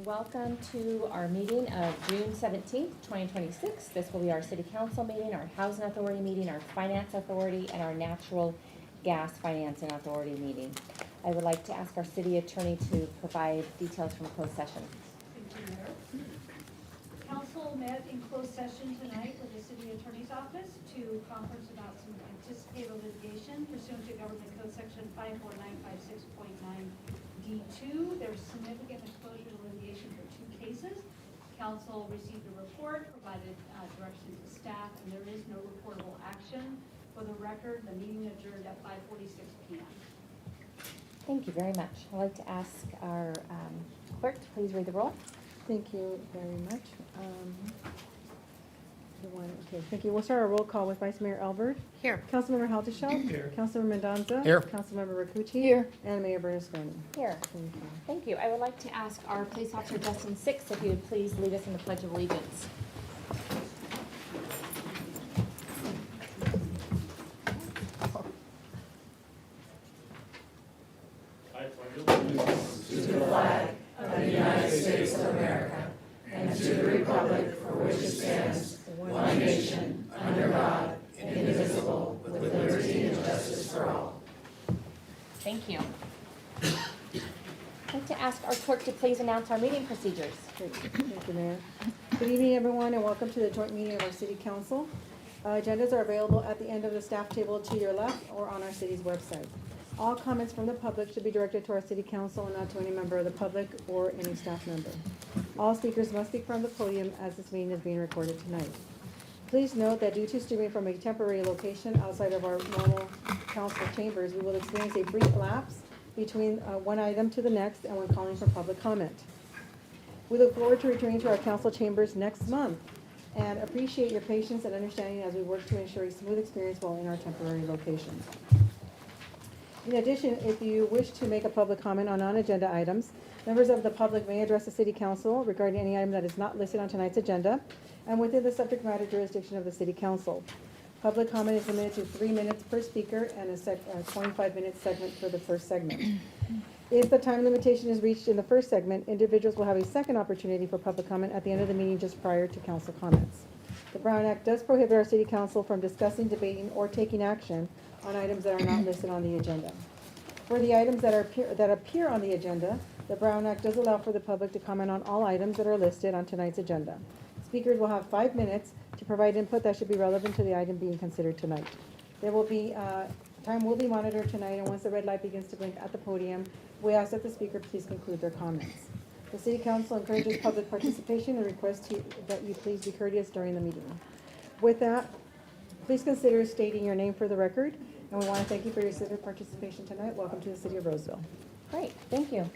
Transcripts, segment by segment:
Welcome to our meeting of June 17th, 2026. This will be our City Council meeting, our Housing Authority meeting, our Finance Authority, and our Natural Gas Financing Authority meeting. I would like to ask our City Attorney to provide details from closed session. Thank you, Mayor. Council met in closed session tonight with the City Attorney's Office to conference about some anticipated litigation pursuant to Government Code Section 54956.9D2. There's significant exposure to litigation for two cases. Council received a report, provided directions to staff, and there is no reportable action. For the record, the meeting adjourned at 5:46 p.m. Thank you very much. I'd like to ask our clerk to please read the roll. Thank you very much. Okay, thank you. We'll start our roll call with Vice Mayor Albert. Here. Councilmember Haldeshell. Here. Councilmember Mendoza. Here. Councilmember Rakucci. Here. And Mayor Bernasconi. Here. Thank you. Thank you. I would like to ask our Police Officer Justin Six if he would please lead us in the Pledge of Allegiance. To the flag of the United States of America and to the republic for which it stands, one nation, under God, indivisible, with liberty and justice for all. Thank you. I'd like to ask our clerk to please announce our meeting procedures. Great. Thank you, Mayor. Good evening, everyone, and welcome to the joint meeting of our City Council. Agendas are available at the end of the staff table to your left or on our city's website. All comments from the public should be directed to our City Council and not to any member of the public or any staff member. All speakers must speak from the podium as this meeting is being recorded tonight. Please note that due to streaming from a temporary location outside of our normal council chambers, we will experience a brief lapse between one item to the next and when calling for public comment. We look forward to returning to our council chambers next month and appreciate your patience and understanding as we work to ensure a smooth experience while in our temporary location. In addition, if you wish to make a public comment on non-agenda items, members of the public may address the City Council regarding any item that is not listed on tonight's agenda and within the subject matter jurisdiction of the City Council. Public comment is limited to 3 minutes per speaker and a 25-minute segment for the first segment. If the time limitation is reached in the first segment, individuals will have a second opportunity for public comment at the end of the meeting just prior to council comments. The Brown Act does prohibit our City Council from discussing, debating, or taking action on items that are not listed on the agenda. For the items that appear on the agenda, the Brown Act does allow for the public to comment on all items that are listed on tonight's agenda. Speakers will have 5 minutes to provide input that should be relevant to the item being considered tonight. There will be time will be monitored tonight, and once the red light begins to blink at the podium, we ask that the speaker please conclude their comments. The City Council encourages public participation and requests that you please be courteous during the meeting. With that, please consider stating your name for the record, and we want to thank you for your civic participation tonight. Welcome to the City of Roseville. Great, thank you.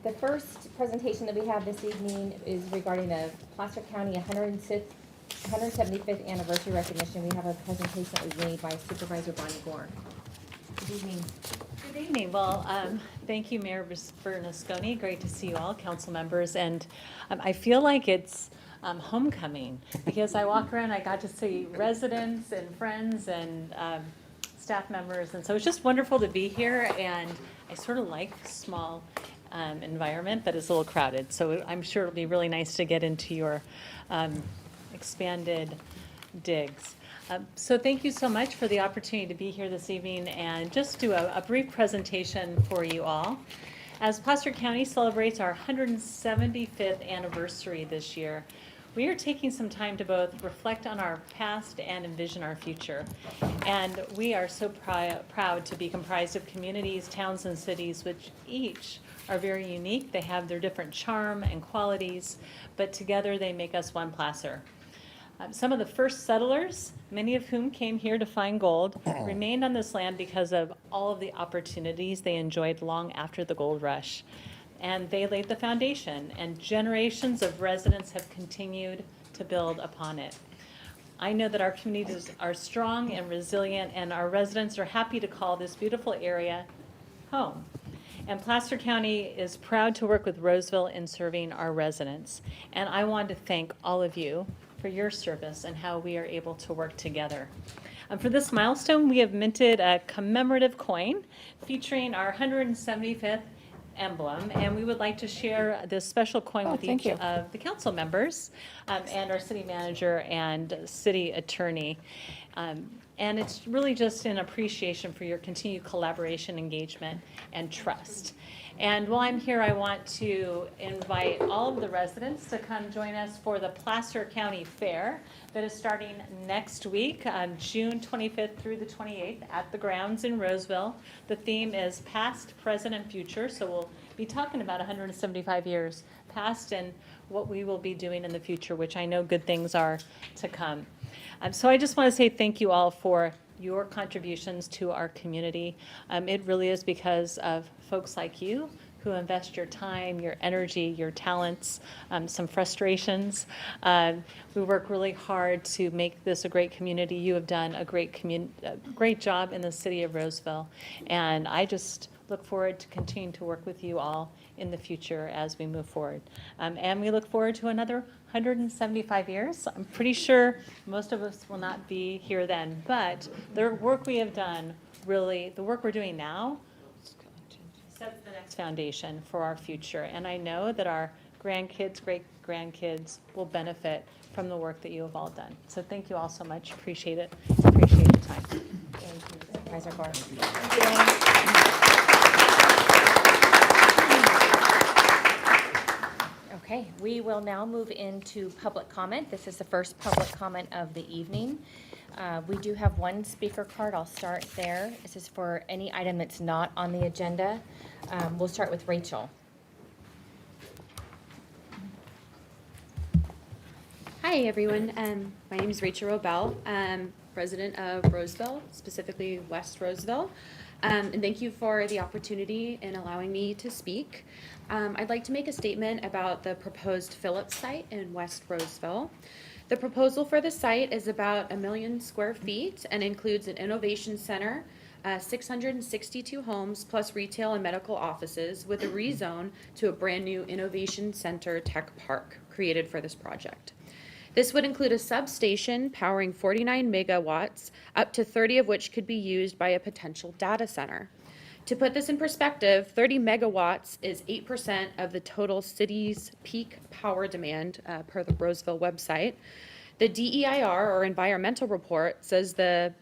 The first presentation that we have this evening is regarding the Placer County 175th anniversary recognition. We have a presentation that was made by Supervisor Bonnie Gore. Good evening. Good evening. Well, thank you, Mayor Bernasconi. Great to see you all, council members. And I feel like it's homecoming because I walk around, I got to see residents and friends and staff members. And so it's just wonderful to be here. And I sort of like small environment, but it's a little crowded. So I'm sure it'll be really nice to get into your expanded digs. So thank you so much for the opportunity to be here this evening and just do a brief presentation for you all. As Placer County celebrates our 175th anniversary this year, we are taking some time to both reflect on our past and envision our future. And we are so proud to be comprised of communities, towns, and cities which each are very unique. They have their different charm and qualities, but together they make us one Placer. Some of the first settlers, many of whom came here to find gold, remained on this land because of all of the opportunities they enjoyed long after the gold rush. And they laid the foundation, and generations of residents have continued to build upon it. I know that our communities are strong and resilient, and our residents are happy to call this beautiful area home. And Placer County is proud to work with Roseville in serving our residents. And I want to thank all of you for your service and how we are able to work together. For this milestone, we have minted a commemorative coin featuring our 175th emblem, and we would like to share this special coin with thank each you. of the council members and our city manager and city attorney. And it's really just an appreciation for your continued collaboration, engagement, and trust. And while I'm here, I want to invite all of the residents to come join us for the Placer County Fair that is starting next week, June 25th through the 28th at the grounds in Roseville. The theme is past, present, and future, so we'll be talking about 175 years past and what we will be doing in the future, which I know good things are to come. So I just want to say thank you all for your contributions to our community. It really is because of folks like you who invest your time, your energy, your talents, some frustrations. We work really hard to make this a great community. You have done a great job in the city of Roseville, and I just look forward to continuing to work with you all in the future as we move forward. And we look forward to another 175 years. I'm pretty sure most of us will not be here then, but the work we have done, really, the work we're doing now, sets the next foundation for our future. And I know that our grandkids, great-grandkids will benefit from the work that you have all done. So thank you all so much. Appreciate it. Appreciate the time. Thank you, Supervisor Gore. Okay, we will now move into public comment. This is the first public comment of the evening. We do have one speaker card. I'll start there. This is for any item that's not on the agenda. We'll start with Rachel. Hi, everyone. My name is Rachel Robel. I'm resident of Roseville, specifically West Roseville. And thank you for the opportunity in allowing me to speak. I'd like to make a statement about the proposed Phillips site in West Roseville. The proposal for the site is about 1 million square feet and includes an innovation center, 662 homes plus retail and medical offices with a rezone to a brand new innovation center tech park created for this project. This would include a substation powering 49 megawatts, up to 30 of which could be used by a potential data center. To put this in perspective, 30 megawatts is 8% of the total city's peak power demand per the Roseville website. The DEIR, or environmental report, says that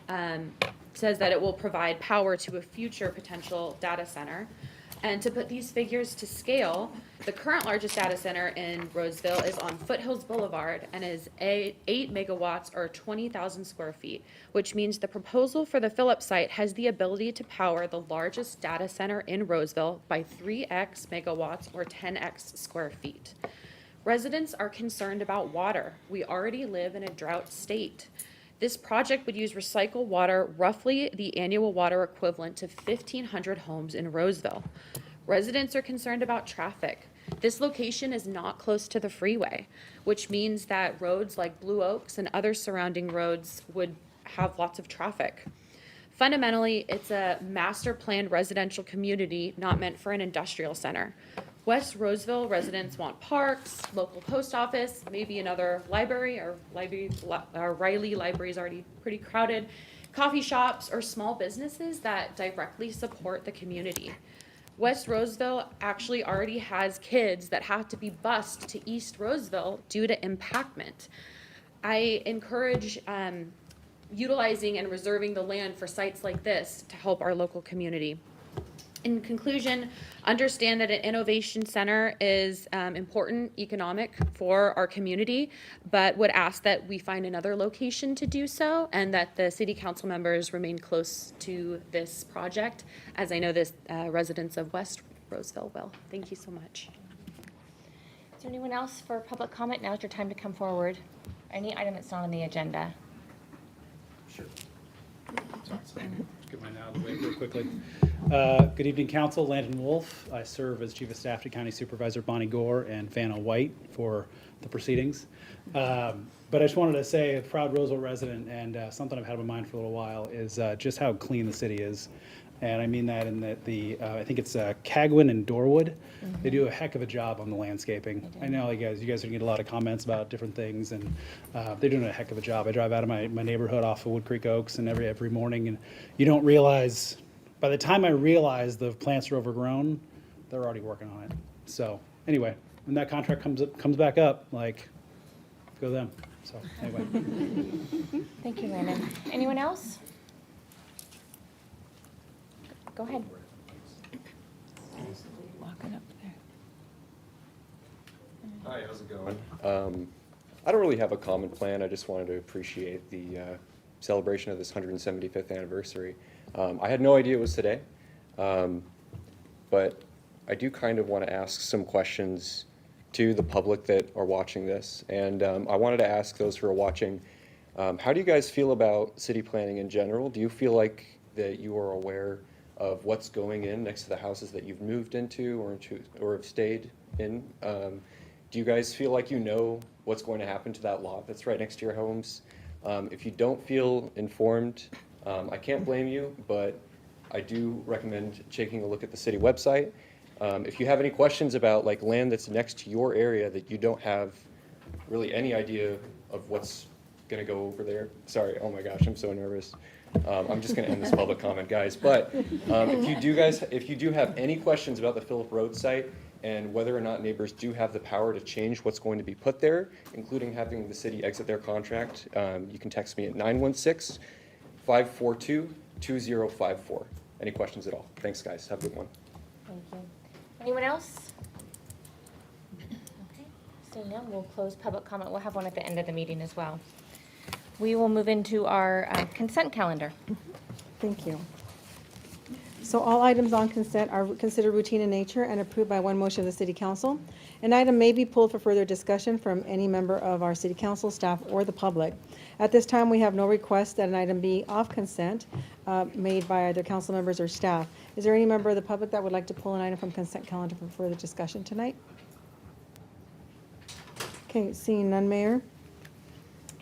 it will provide power to a future potential data center. And to put these figures to scale, the current largest data center in Roseville is on Foothills Boulevard and is 8 megawatts or 20,000 square feet, which means the proposal for the Phillips site has the ability to power the largest data center in Roseville by 3x megawatts or 10x square feet. Residents are concerned about water. We already live in a drought state. This project would use recycled water, roughly the annual water equivalent to 1,500 homes in Roseville. Residents are concerned about traffic. This location is not close to the freeway, which means that roads like Blue Oaks and other surrounding roads would have lots of traffic. Fundamentally, it's a master planned residential community not meant for an industrial center. West Roseville residents want parks, local post office, maybe another library, or Riley Library is already pretty crowded, coffee shops, or small businesses that directly support the community. West Roseville actually already has kids that have to be bused to East Roseville due to impactment. I encourage utilizing and reserving the land for sites like this to help our local community. In conclusion, understand that an innovation center is important economic for our community, but would ask that we find another location to do so and that the city council members remain close to this project, as I know this residents of West Roseville will. Thank you so much. Is there anyone else for public comment? Now's your time to come forward. Any item that's not on the agenda. Sure. Get mine out of the way real quickly. Good evening, Council. Landon Wolf. I serve as Chief of Staff to County Supervisor Bonnie Gore and Vanna White for the proceedings. But I just wanted to say, a proud Roseville resident, and something I've had in my mind for a little while, is just how clean the city is. And I mean that in that I think it's Cagwin and Dorwood. Mm-hmm. They do a heck of a job on the landscaping. I know you guys are going to get a lot of comments about different things, and they're doing a heck of a job. I drive out of my neighborhood off of Wood Creek Oaks and every morning, and you don't realize, by the time I realize the plants are overgrown, they're already working on it. So anyway, when that contract comes back up, like, go them. So anyway. Thank you, Landon. Anyone else? Go ahead. Walking up there. Hi, how's it going? I don't really have a common plan. I just wanted to appreciate the celebration of this 175th anniversary. I had no idea it was today, but I do kind of want to ask some questions to the public that are watching this. And I wanted to ask those who are watching, how do you guys feel about city planning in general? Do you feel like that you are aware of what's going in next to the houses that you've moved into or have stayed in? Do you guys feel like you know what's going to happen to that lot that's right next to your homes? If you don't feel informed, I can't blame you, but I do recommend taking a look at the city website. If you have any questions about like land that's next to your area that you don't have really any idea of what's going to go over there, sorry, oh my gosh, I'm so nervous. I'm just going to end this public comment, guys. But if you do have any questions about the Phillip Road site and whether or not neighbors do have the power to change what's going to be put there, including having the city exit their contract, you can text me at 916-542-2054. Any questions at all? Thanks, guys. Have a good one. Thank you. Anyone else? Okay, seeing none, we'll close public comment. We'll have one at the end of the meeting as well. We will move into our consent calendar. Thank you. So all items on consent are considered routine in nature and approved by one motion of the City Council. An item may be pulled for further discussion from any member of our City Council, staff, or the public. At this time, we have no request that an item be off consent made by either council members or staff. Is there any member of the public that would like to pull an item from consent calendar for further discussion tonight? Okay, seeing none, Mayor.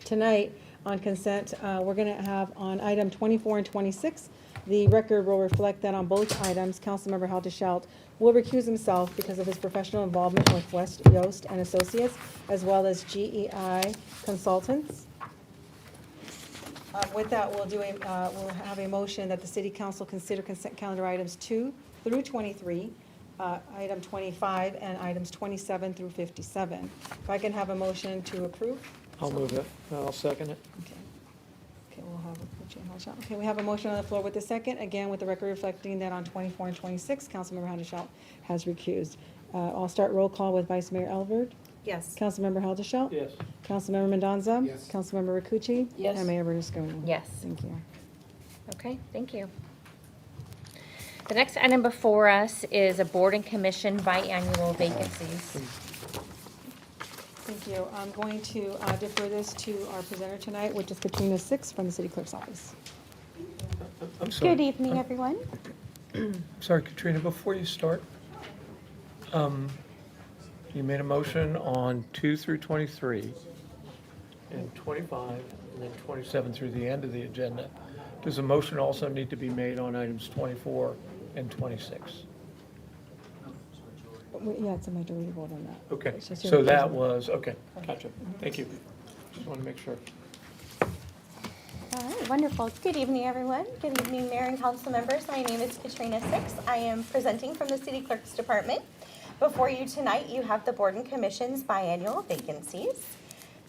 Tonight, on consent, we're going to have on item 24 and 26, the record will reflect that on both items, Councilmember Halderschelt will recuse himself because of his professional involvement with West Yost and Associates, as well as GEI Consultants. With that, we'll have a motion that the City Council consider consent calendar items 2 through 23, item 25, and items 27 through 57. If I can have a motion to approve? I'll move it. I'll second it. Okay. Okay, we'll have okay, we have a motion on the floor with a second, again, with the record reflecting that on 24 and 26, Councilmember Halderschelt has recused. I'll start roll call with Vice Mayor Elbert. Yes. Councilmember Halderschelt. Yes. Councilmember Mendoza. Yes. Councilmember Rakucci. Yes. And Mayor Bernasconi. Yes. Thank you. Okay, thank you. The next item before us is a board and commission biannual vacancies. Thank you. I'm going to defer this to our presenter tonight, which is Katrina Six from the City Clerk's Office. I'm sorry. Good evening, everyone. Sorry, Katrina, before you start, you made a motion on 2 through 23 and 25 and then 27 through the end of the agenda. Does a motion also need to be made on items 24 and 26? Yeah, it's a majority vote on that. Okay, It's just your so that president. was, okay, gotcha. Thank you. Just want to make sure. All right, wonderful. Good evening, everyone. Good evening, Mayor and Council members. My name is Katrina Six. I am presenting from the City Clerk's Department. Before you tonight, you have the Board and Commission's biannual vacancies.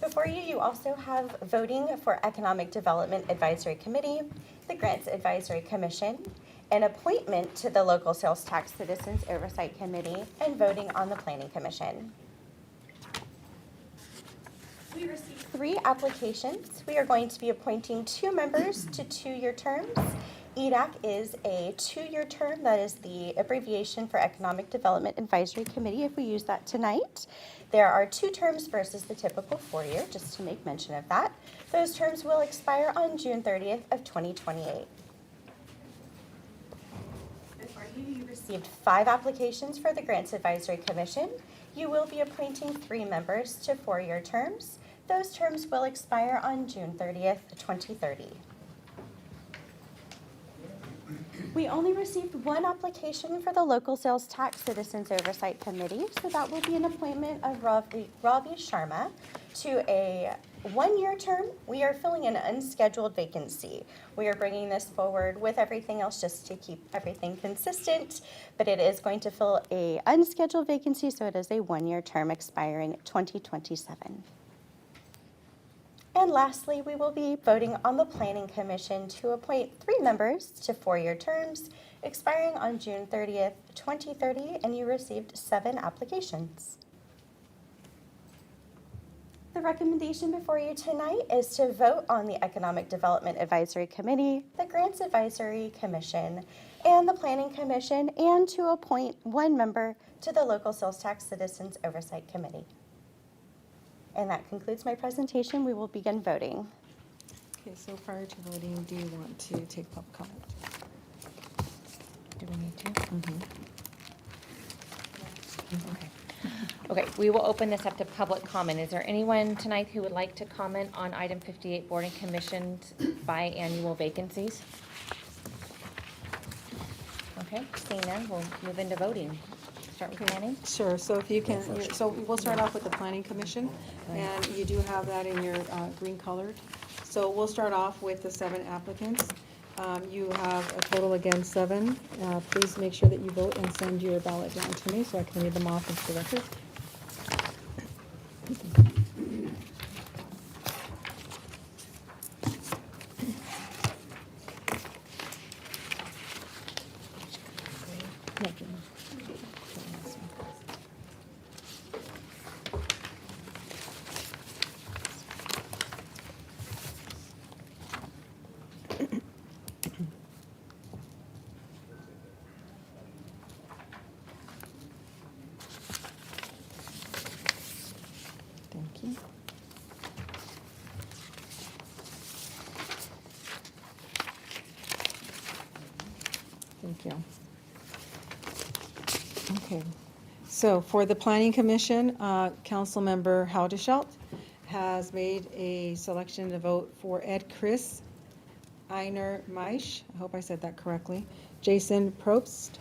Before you, you also have voting for Economic Development Advisory Committee, the Grants Advisory Commission, an appointment to the Local Sales Tax Citizens Oversight Committee, and voting on the Planning Commission. We received 3 applications. We are going to be appointing 2 members to 2-year terms. EDAC is a 2-year term. That is the abbreviation for Economic Development Advisory Committee, if we use that tonight. There are 2 terms versus the typical 4-year, just to make mention of that. Those terms will expire on June 30th of 2028. Before you received 5 applications for the Grants Advisory Commission. You will be appointing 3 members to 4-year terms. Those terms will expire on June 30th, 2030. We only received one application for the Local Sales Tax Citizens Oversight Committee, so that will be an appointment of Ravi Sharma to a one-year term. We are filling an unscheduled vacancy. We are bringing this forward with everything else just to keep everything consistent, but it is going to fill a unscheduled vacancy, so it is a one-year term expiring 2027. And lastly, we will be voting on the Planning Commission to appoint 3 members to 4-year terms expiring on June 30th, 2030, and you received 7 applications. The recommendation before you tonight is to vote on the Economic Development Advisory Committee, the Grants Advisory Commission, and the Planning Commission, and to appoint 1 member to the Local Sales Tax Citizens Oversight Committee. And that concludes my presentation. We will begin voting. Okay, so prior to voting, do you want to take public comment? Do we need to? Okay. Okay, we will open this up to public comment. Is there anyone tonight who would like to comment on item 58, Board and Commissioned biannual vacancies? Okay, seeing none, we'll move into voting. Start with planning. Sure, so if you can, so we'll start off with the Planning Commission, and you do have that in your green colored. So we'll start off with the 7 applicants. You have a total, again, 7. Please make sure that you vote and send your ballot down to me so I can read them off into the record. Thank you. Thank you. Okay, so for the Planning Commission, Councilmember Houdeschelt has made a selection to vote for Ed Chris, Einer Maisch, I hope I said that correctly, Jason Probst.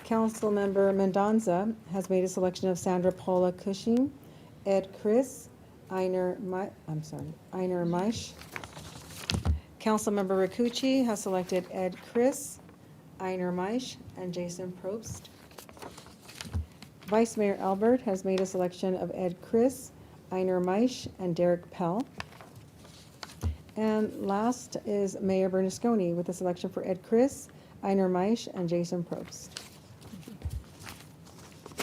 Councilmember Mendoza has made a selection of Sandra Paula Cushing, Ed Chris, Einer Maisch. Councilmember Rakucci has selected Ed Chris, Einer Maisch, and Jason Probst. Vice Mayor Albert has made a selection of Ed Chris, Einer Maisch, and Derek Pell. And last is Mayor Bernasconi with a selection for Ed Chris, Einer Maisch, and Jason Probst.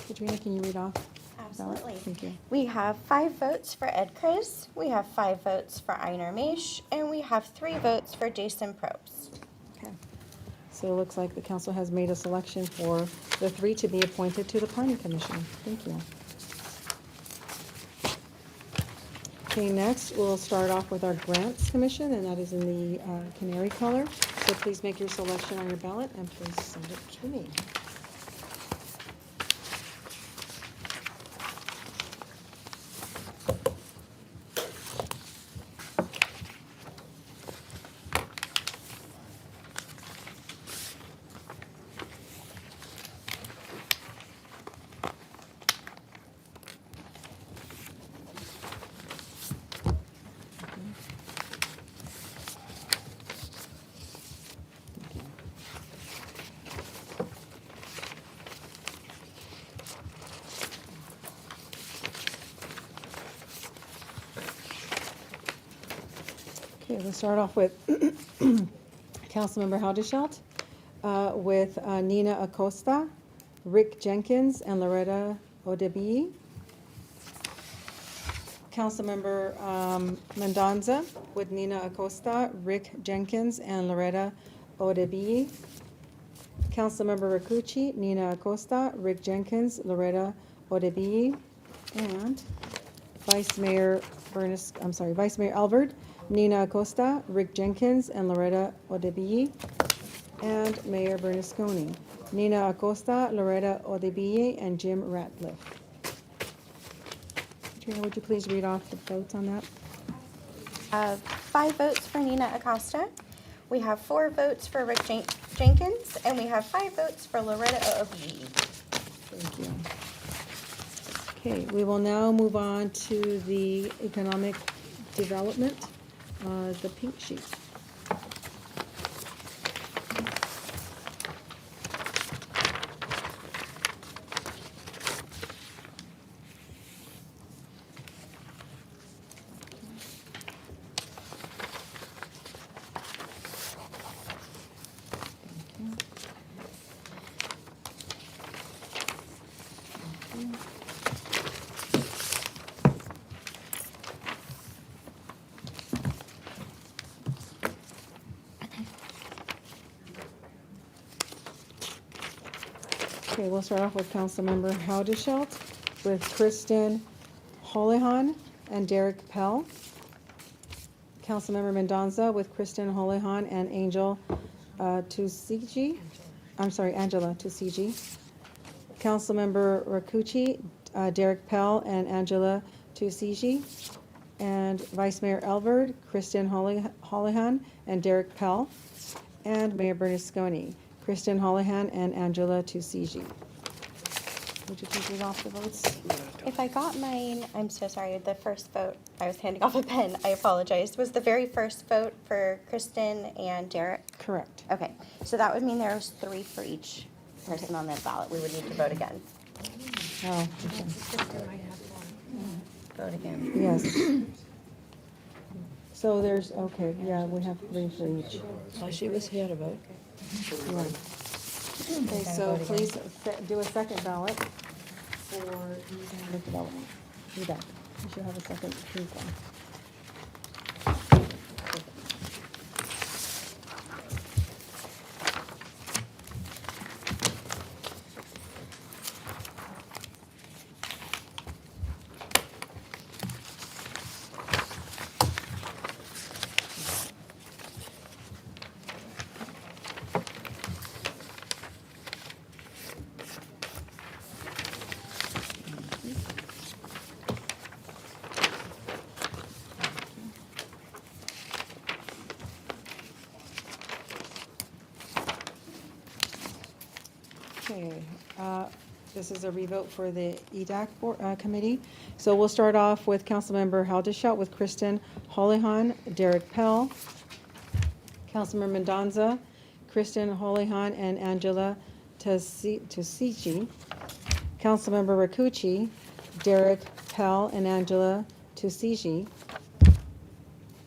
Katrina, can you read off? Absolutely. Thank you. We have 5 votes for Ed Chris, we have 5 votes for Einer Maisch, and we have 3 votes for Jason Probst. Okay. So it looks like the council has made a selection for the 3 to be appointed to the Planning Commission. Thank you. Okay, next we'll start off with our Grants Commission, and that is in the canary color. So please make your selection on your ballot and please send it to me. Okay, we'll start off with Councilmember Houdeschelt, with Nina Acosta, Rick Jenkins, and Loretta Odebi. Councilmember Mendoza with Nina Acosta, Rick Jenkins, and Loretta Odebi. Councilmember Rakucci, Nina Acosta, Rick Jenkins, Loretta Odebi, and Vice Mayor Albert, Nina Acosta, Rick Jenkins, and Loretta Odebi, and Mayor Bernasconi, Nina Acosta, Loretta Odebi, and Jim Ratliff. Katrina, would you please read off the votes on that? 5 votes for Nina Acosta. We have 4 votes for Rick Jenkins, and we have 5 votes for Loretta O'B. Thank you. Okay, we will now move on to the economic development, the pink sheet. Okay, we'll start off with Councilmember Haudashelt, with Kristen Holihan and Derek Pell. Councilmember Mendoza with Kristen Holihan and Angela Tucci. Councilmember Rakucci, Derek Pell and Angela Tucci. And Vice Mayor Elbert, Kristen Holihan and Derek Pell. And Mayor Bernasconi, Kristen Holihan and Angela Tucci. Would you please read off the votes? If I got mine, I'm so sorry, the first vote, I was handing off a pen, I apologize, was the very first vote for Kristen and Derek? Correct. Okay, so that would mean there was 3 for each person on that ballot. We would need to vote again. Oh, okay. Vote again. Yes. So there's, okay, yeah, we have 3 for each. Oh, she was here to vote. Yeah. Okay, so please do a second ballot for economic development. Do that. You should have a second, please. Okay, this is a revote for the EDAC committee. So we'll start off with Councilmember Haudashelt with Kristen Holihan, Derek Pell. Councilmember Mendoza, Kristen Holihan and Angela Tucci. Councilmember Rakucci, Derek Pell and Angela Tucci.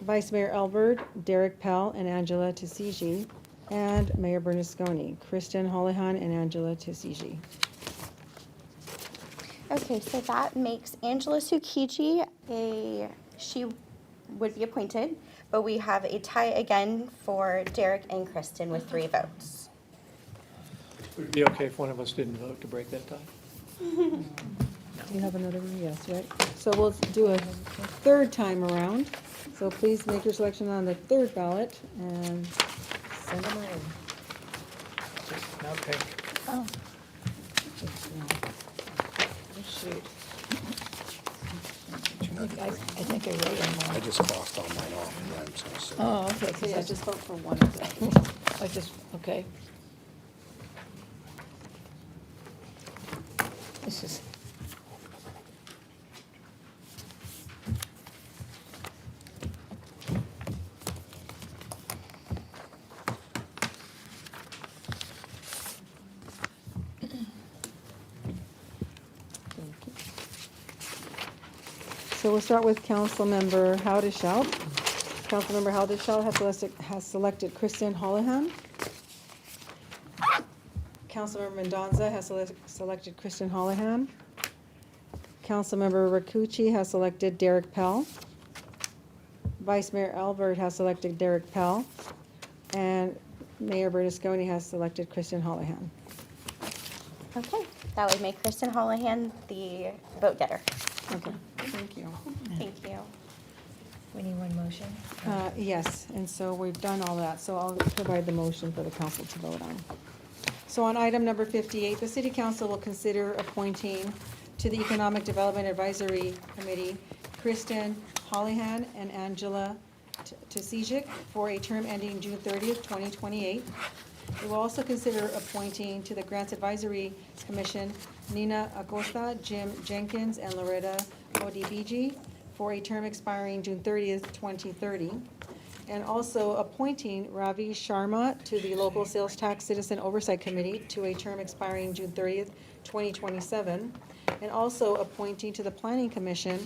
Vice Mayor Elbert, Derek Pell and Angela Tucci. And Mayor Bernasconi, Kristen Holihan and Angela Tucci. Okay, so that makes Angela Tsukiji she would be appointed, but we have a tie again for Derek and Kristen with 3 votes. Would it be okay if one of us didn't vote to break that tie? Do you have another one? Yes, right? So we'll do a third time around. So please make your selection on the third ballot and send them in. Now pink. Oh. Shoot. I think I wrote them all. I just crossed all mine off and then so. Oh, okay, So 'cause yeah, I just vote for one of them. okay. This is. So we'll start with Councilmember Haudashelt. Councilmember Haudashelt has selected Kristen Holihan. Councilmember Mendoza has selected Kristen Holihan. Councilmember Rakucci has selected Derek Pell. Vice Mayor Albert has selected Derek Pell. And Mayor Bernasconi has selected Kristen Holihan. Okay, that would make Kristen Holihan the vote getter. Okay, thank you. Thank you. We need one motion? Yes, and so we've done all that, so I'll provide the motion for the council to vote on. So on item number 58, the city council will consider appointing to the Economic Development Advisory Committee Kristen Holihan and Angela to CEGIC for a term ending June 30th, 2028. We will also consider appointing to the Grants Advisory Commission Nina Acosta, Jim Jenkins, and Loretta Odibiji for a term expiring June 30th, 2030. And also appointing Ravi Sharma to the Local Sales Tax Citizen Oversight Committee to a term expiring June 30th, 2027. And also appointing to the Planning Commission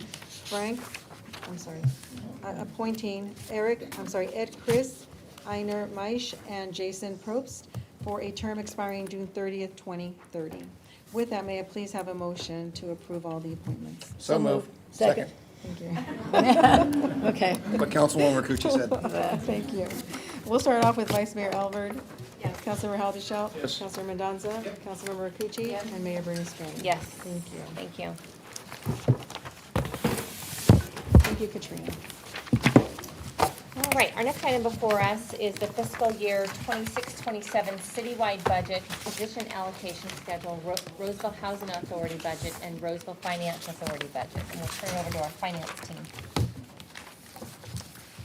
appointing Ed Chris, Einer Maish, and Jason Probst for a term expiring June 30th, 2030. With that, may I please have a motion to approve all the appointments? So moved. Second. Thank you. Okay. What Councilwoman Rakucci said. Thank you. We'll start off with Vice Mayor Alvord. Yes. Councilmember Haldeshell. Yes. Councilor Mendoza. Councilmember Rakucci. Yes. And Mayor Bernstein. Yes. Thank you. Thank you. Thank you, Katrina. All right, our next item before us is the fiscal year 26-27 citywide budget, position allocation schedule, Roseville Housing Authority budget, and Roseville Finance Authority budget. And we'll turn it over to our finance team.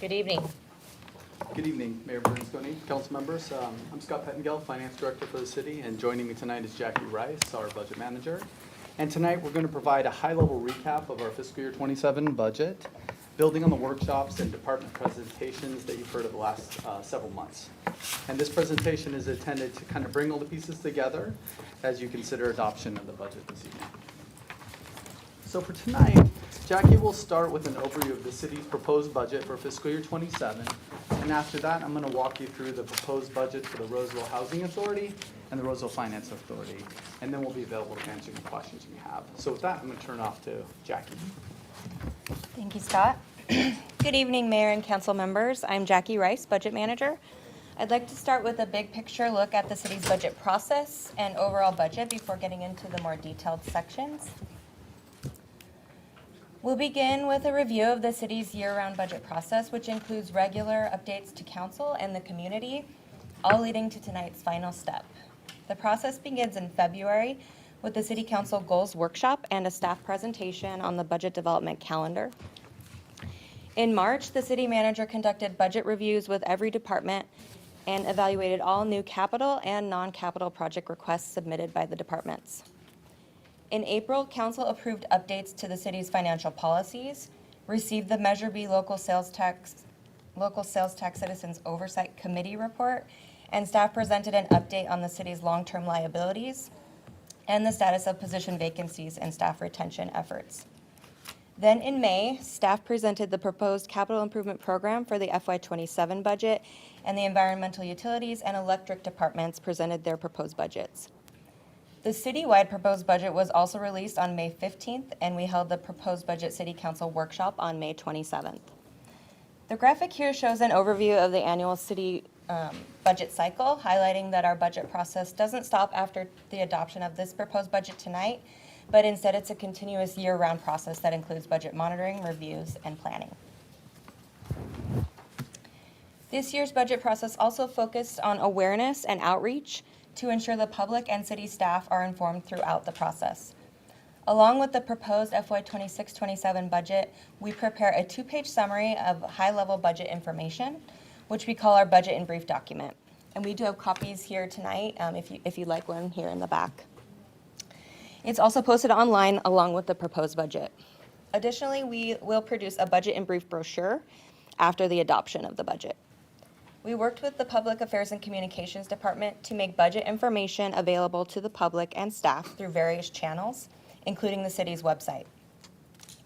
Good evening. Good evening, Mayor Bernstein, council members. I'm Scott Pettengill, Finance Director for the city, and joining me tonight is Jackie Rice, our Budget Manager. And tonight, we're going to provide a high-level recap of our fiscal year 27 budget, building on the workshops and department presentations that you've heard of the last several months. And this presentation is intended to kind of bring all the pieces together as you consider adoption of the budget this evening. So for tonight, Jackie will start with an overview of the city's proposed budget for fiscal year 27. And after that, I'm going to walk you through the proposed budgets for the Roseville Housing Authority and the Roseville Finance Authority. And then we'll be available to answer any questions you have. So with that, I'm going to turn off to Jackie. Thank you, Scott. Good evening, Mayor and Council members. I'm Jackie Rice, Budget Manager. I'd like to start with a big picture look at the city's budget process and overall budget before getting into the more detailed sections. We'll begin with a review of the city's year-round budget process, which includes regular updates to council and the community, all leading to tonight's final step. The process begins in February with the City Council Goals Workshop and a staff presentation on the budget development calendar. In March, the city manager conducted budget reviews with every department and evaluated all new capital and non-capital project requests submitted by the departments. In April, council approved updates to the city's financial policies, received the Measure B Local Sales Tax Citizens Oversight Committee report, and staff presented an update on the city's long-term liabilities and the status of position vacancies and staff retention efforts. Then in May, staff presented the proposed capital improvement program for the FY27 budget, and the environmental utilities and electric departments presented their proposed budgets. The citywide proposed budget was also released on May 15th, and we held the proposed budget city council workshop on May 27th. The graphic here shows an overview of the annual city budget cycle, highlighting that our budget process doesn't stop after the adoption of this proposed budget tonight, but instead it's a continuous year-round process that includes budget monitoring, reviews, and planning. This year's budget process also focused on awareness and outreach to ensure the public and city staff are informed throughout the process. Along with the proposed FY 26-27 budget, we prepare a 2-page summary of high-level budget information, which we call our budget in brief document. And we do have copies here tonight, if you'd like one here in the back. It's also posted online along with the proposed budget. Additionally, we will produce a budget in brief brochure after the adoption of the budget. We worked with the Public Affairs and Communications Department to make budget information available to the public and staff through various channels, including the city's website.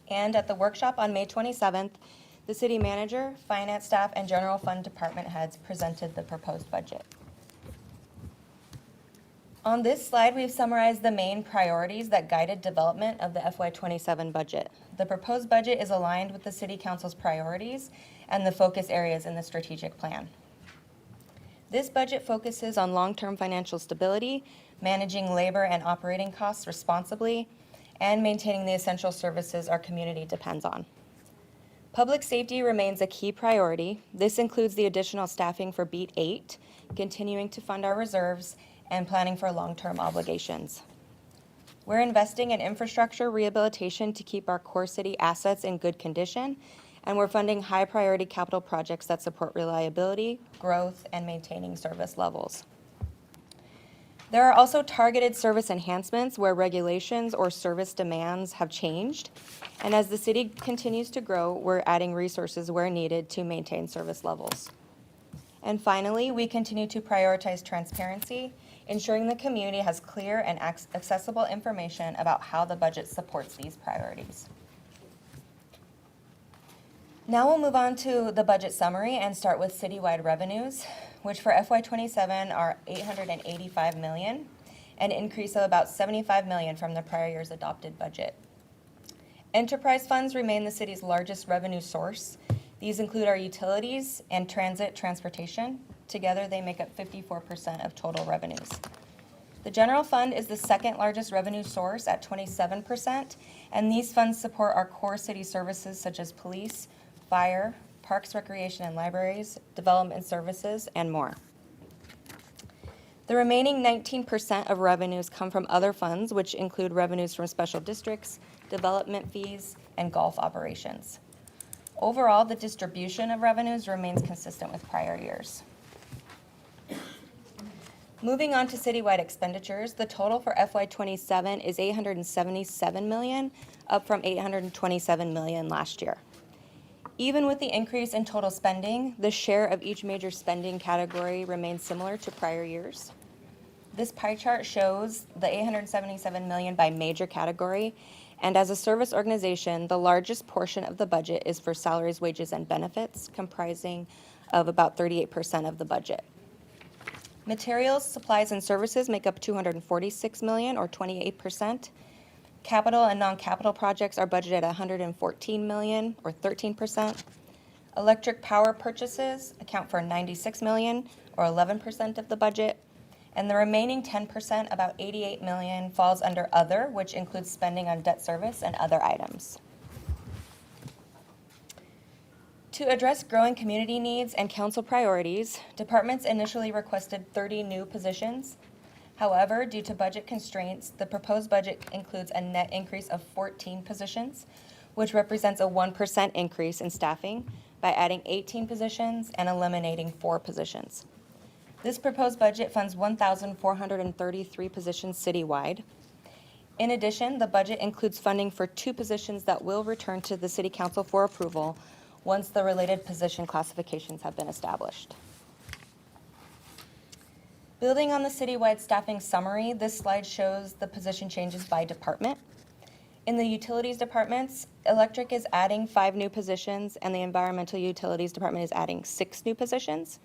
And at the workshop on May 27th, the city manager, finance staff, and general fund department heads presented the proposed budget. On this slide, we've summarized the main priorities that guided development of the FY27 budget. The proposed budget is aligned with the City Council's priorities and the focus areas in the strategic plan. This budget focuses on long-term financial stability, managing labor and operating costs responsibly, and maintaining the essential services our community depends on. Public safety remains a key priority. This includes the additional staffing for Beat 8, continuing to fund our reserves, and planning for long-term obligations. We're investing in infrastructure rehabilitation to keep our core city assets in good condition, and we're funding high-priority capital projects that support reliability, growth, and maintaining service levels. There are also targeted service enhancements where regulations or service demands have changed. And as the city continues to grow, we're adding resources where needed to maintain service levels. And finally, we continue to prioritize transparency, ensuring the community has clear and accessible information about how the budget supports these priorities. Now we'll move on to the budget summary and start with citywide revenues, which for FY27 are $885 million, an increase of about $75 million from the prior year's adopted budget. Enterprise funds remain the city's largest revenue source. These include our utilities and transportation. Together, they make up 54% of total revenues. The general fund is the second largest revenue source at 27%, and these funds support our core city services such as police, fire, parks, recreation, and libraries, development services, and more. The remaining 19% of revenues come from other funds, which include revenues from special districts, development fees, and golf operations. Overall, the distribution of revenues remains consistent with prior years. Moving on to citywide expenditures, the total for FY27 is $877 million, up from $827 million last year. Even with the increase in total spending, the share of each major spending category remains similar to prior years. This pie chart shows the $877 million by major category, and as a service organization, the largest portion of the budget is for salaries, wages, and benefits, comprising of about 38% of the budget. Materials, supplies, and services make up $246 million, or 28%. Capital and non-capital projects are budgeted at $114 million, or 13%. Electric power purchases account for $96 million, or 11% of the budget. And the remaining 10%, about $88 million, falls under other, which includes spending on debt service and other items. To address growing community needs and council priorities, departments initially requested 30 new positions. However, due to budget constraints, the proposed budget includes a net increase of 14 positions, which represents a 1% increase in staffing by adding 18 positions and eliminating 4 positions. This proposed budget funds 1,433 positions citywide. In addition, the budget includes funding for 2 positions that will return to the City Council for approval once the related position classifications have been established. Building on the citywide staffing summary, this slide shows the position changes by department. In the utilities departments, electric is adding 5 new positions, and the environmental utilities department is adding 6 new positions.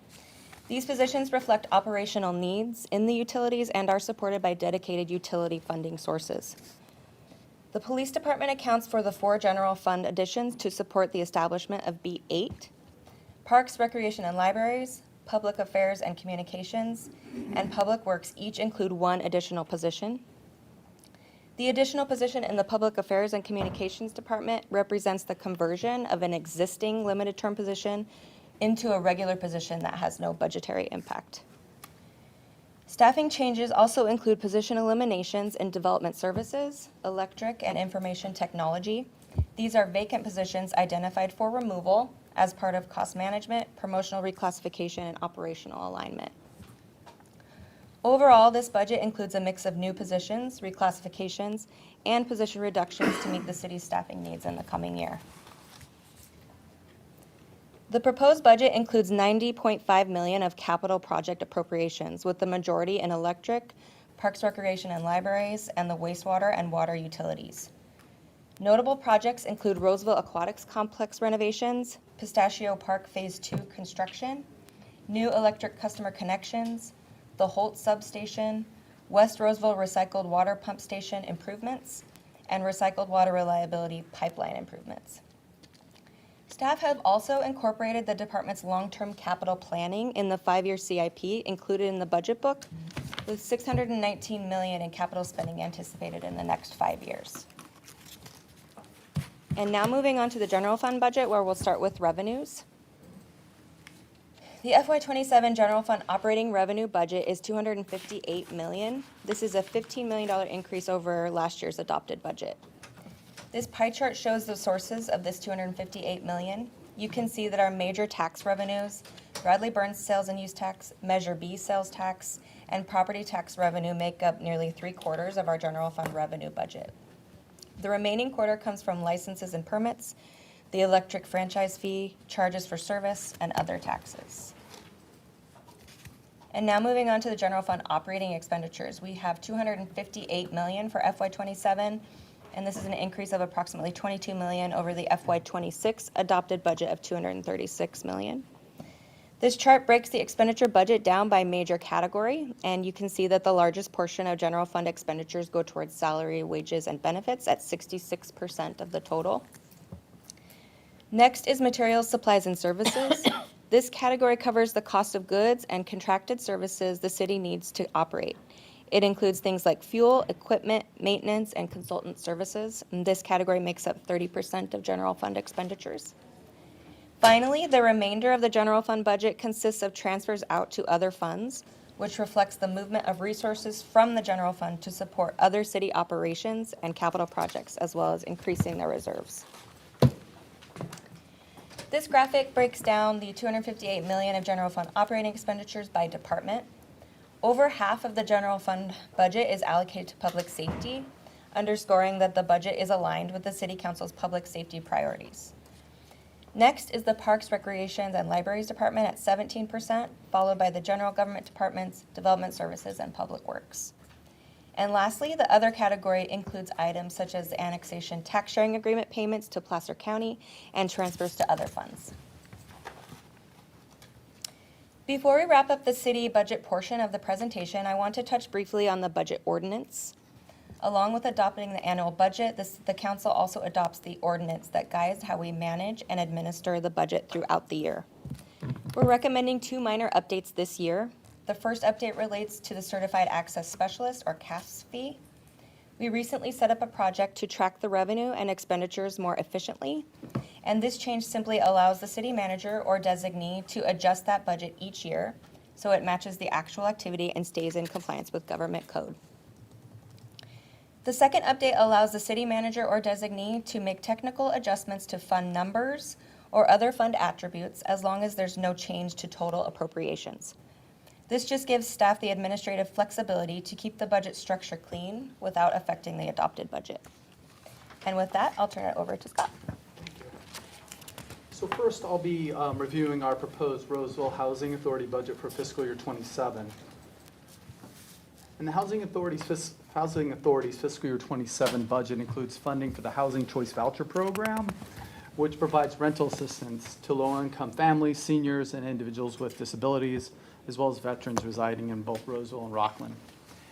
These positions reflect operational needs in the utilities and are supported by dedicated utility funding sources. The police department accounts for the 4 general fund additions to support the establishment of B8. Parks, recreation, and libraries, public affairs and communications, and public works each include 1 additional position. The additional position in the public affairs and communications department represents the conversion of an existing limited term position into a regular position that has no budgetary impact. Staffing changes also include position eliminations in development services, electric, and information technology. These are vacant positions identified for removal as part of cost management, promotional reclassification, and operational alignment. Overall, this budget includes a mix of new positions, reclassifications, and position reductions to meet the city's staffing needs in the coming year. The proposed budget includes $90.5 million of capital project appropriations, with the majority in electric, parks, recreation, and libraries, and the wastewater and water utilities. Notable projects include Roseville Aquatics Complex renovations, Pistachio Park Phase 2 construction, new electric customer connections, the Holt substation, West Roseville Recycled Water Pump Station improvements, and recycled water reliability pipeline improvements. Staff have also incorporated the department's long-term capital planning in the 5-year CIP included in the budget book, with $619 million in capital spending anticipated in the next 5 years. And now moving on to the general fund budget, where we'll start with revenues. The FY27 general fund operating revenue budget is $258 million. This is a $15 million increase over last year's adopted budget. This pie chart shows the sources of this $258 million. You can see that our major tax revenues, Bradley Burns sales and use tax, Measure B sales tax, and property tax revenue make up nearly 3/4 of our general fund revenue budget. The remaining quarter comes from licenses and permits, the electric franchise fee, charges for service, and other taxes. And now moving on to the general fund operating expenditures. We have $258 million for FY27, and this is an increase of approximately $22 million over the FY26 adopted budget of $236 million. This chart breaks the expenditure budget down by major category, and you can see that the largest portion of general fund expenditures go towards salary, wages, and benefits at 66% of the total. Next is materials, supplies, and services. This category covers the cost of goods and contracted services the city needs to operate. It includes things like fuel, equipment, maintenance, and consultant services. And this category makes up 30% of general fund expenditures. Finally, the remainder of the general fund budget consists of transfers out to other funds, which reflects the movement of resources from the general fund to support other city operations and capital projects, as well as increasing their reserves. This graphic breaks down the $258 million of general fund operating expenditures by department. Over half of the general fund budget is allocated to public safety, underscoring that the budget is aligned with the City Council's public safety priorities. Next is the Parks, Recreations, and Libraries Department at 17%, followed by the General Government Departments, Development Services, and Public Works. And lastly, the other category includes items such as the annexation tax sharing agreement payments to Placer County and transfers to other funds. Before we wrap up the city budget portion of the presentation, I want to touch briefly on the budget ordinance. Along with adopting the annual budget, the council also adopts the ordinance that guides how we manage and administer the budget throughout the year. We're recommending 2 minor updates this year. The first update relates to the Certified Access Specialist, or CAS fee. We recently set up a project to track the revenue and expenditures more efficiently, and this change simply allows the city manager or designee to adjust that budget each year so it matches the actual activity and stays in compliance with government code. The second update allows the city manager or designee to make technical adjustments to fund numbers or other fund attributes as long as there's no change to total appropriations. This just gives staff the administrative flexibility to keep the budget structure clean without affecting the adopted budget. And with that, I'll turn it over to Scott. So first, I'll be reviewing our proposed Roseville Housing Authority budget for fiscal year 27. And the Housing Authority's fiscal year 27 budget includes funding for the Housing Choice Voucher Program, which provides rental assistance to lower-income families, seniors, and individuals with disabilities, as well as veterans residing in both Roseville and Rockland.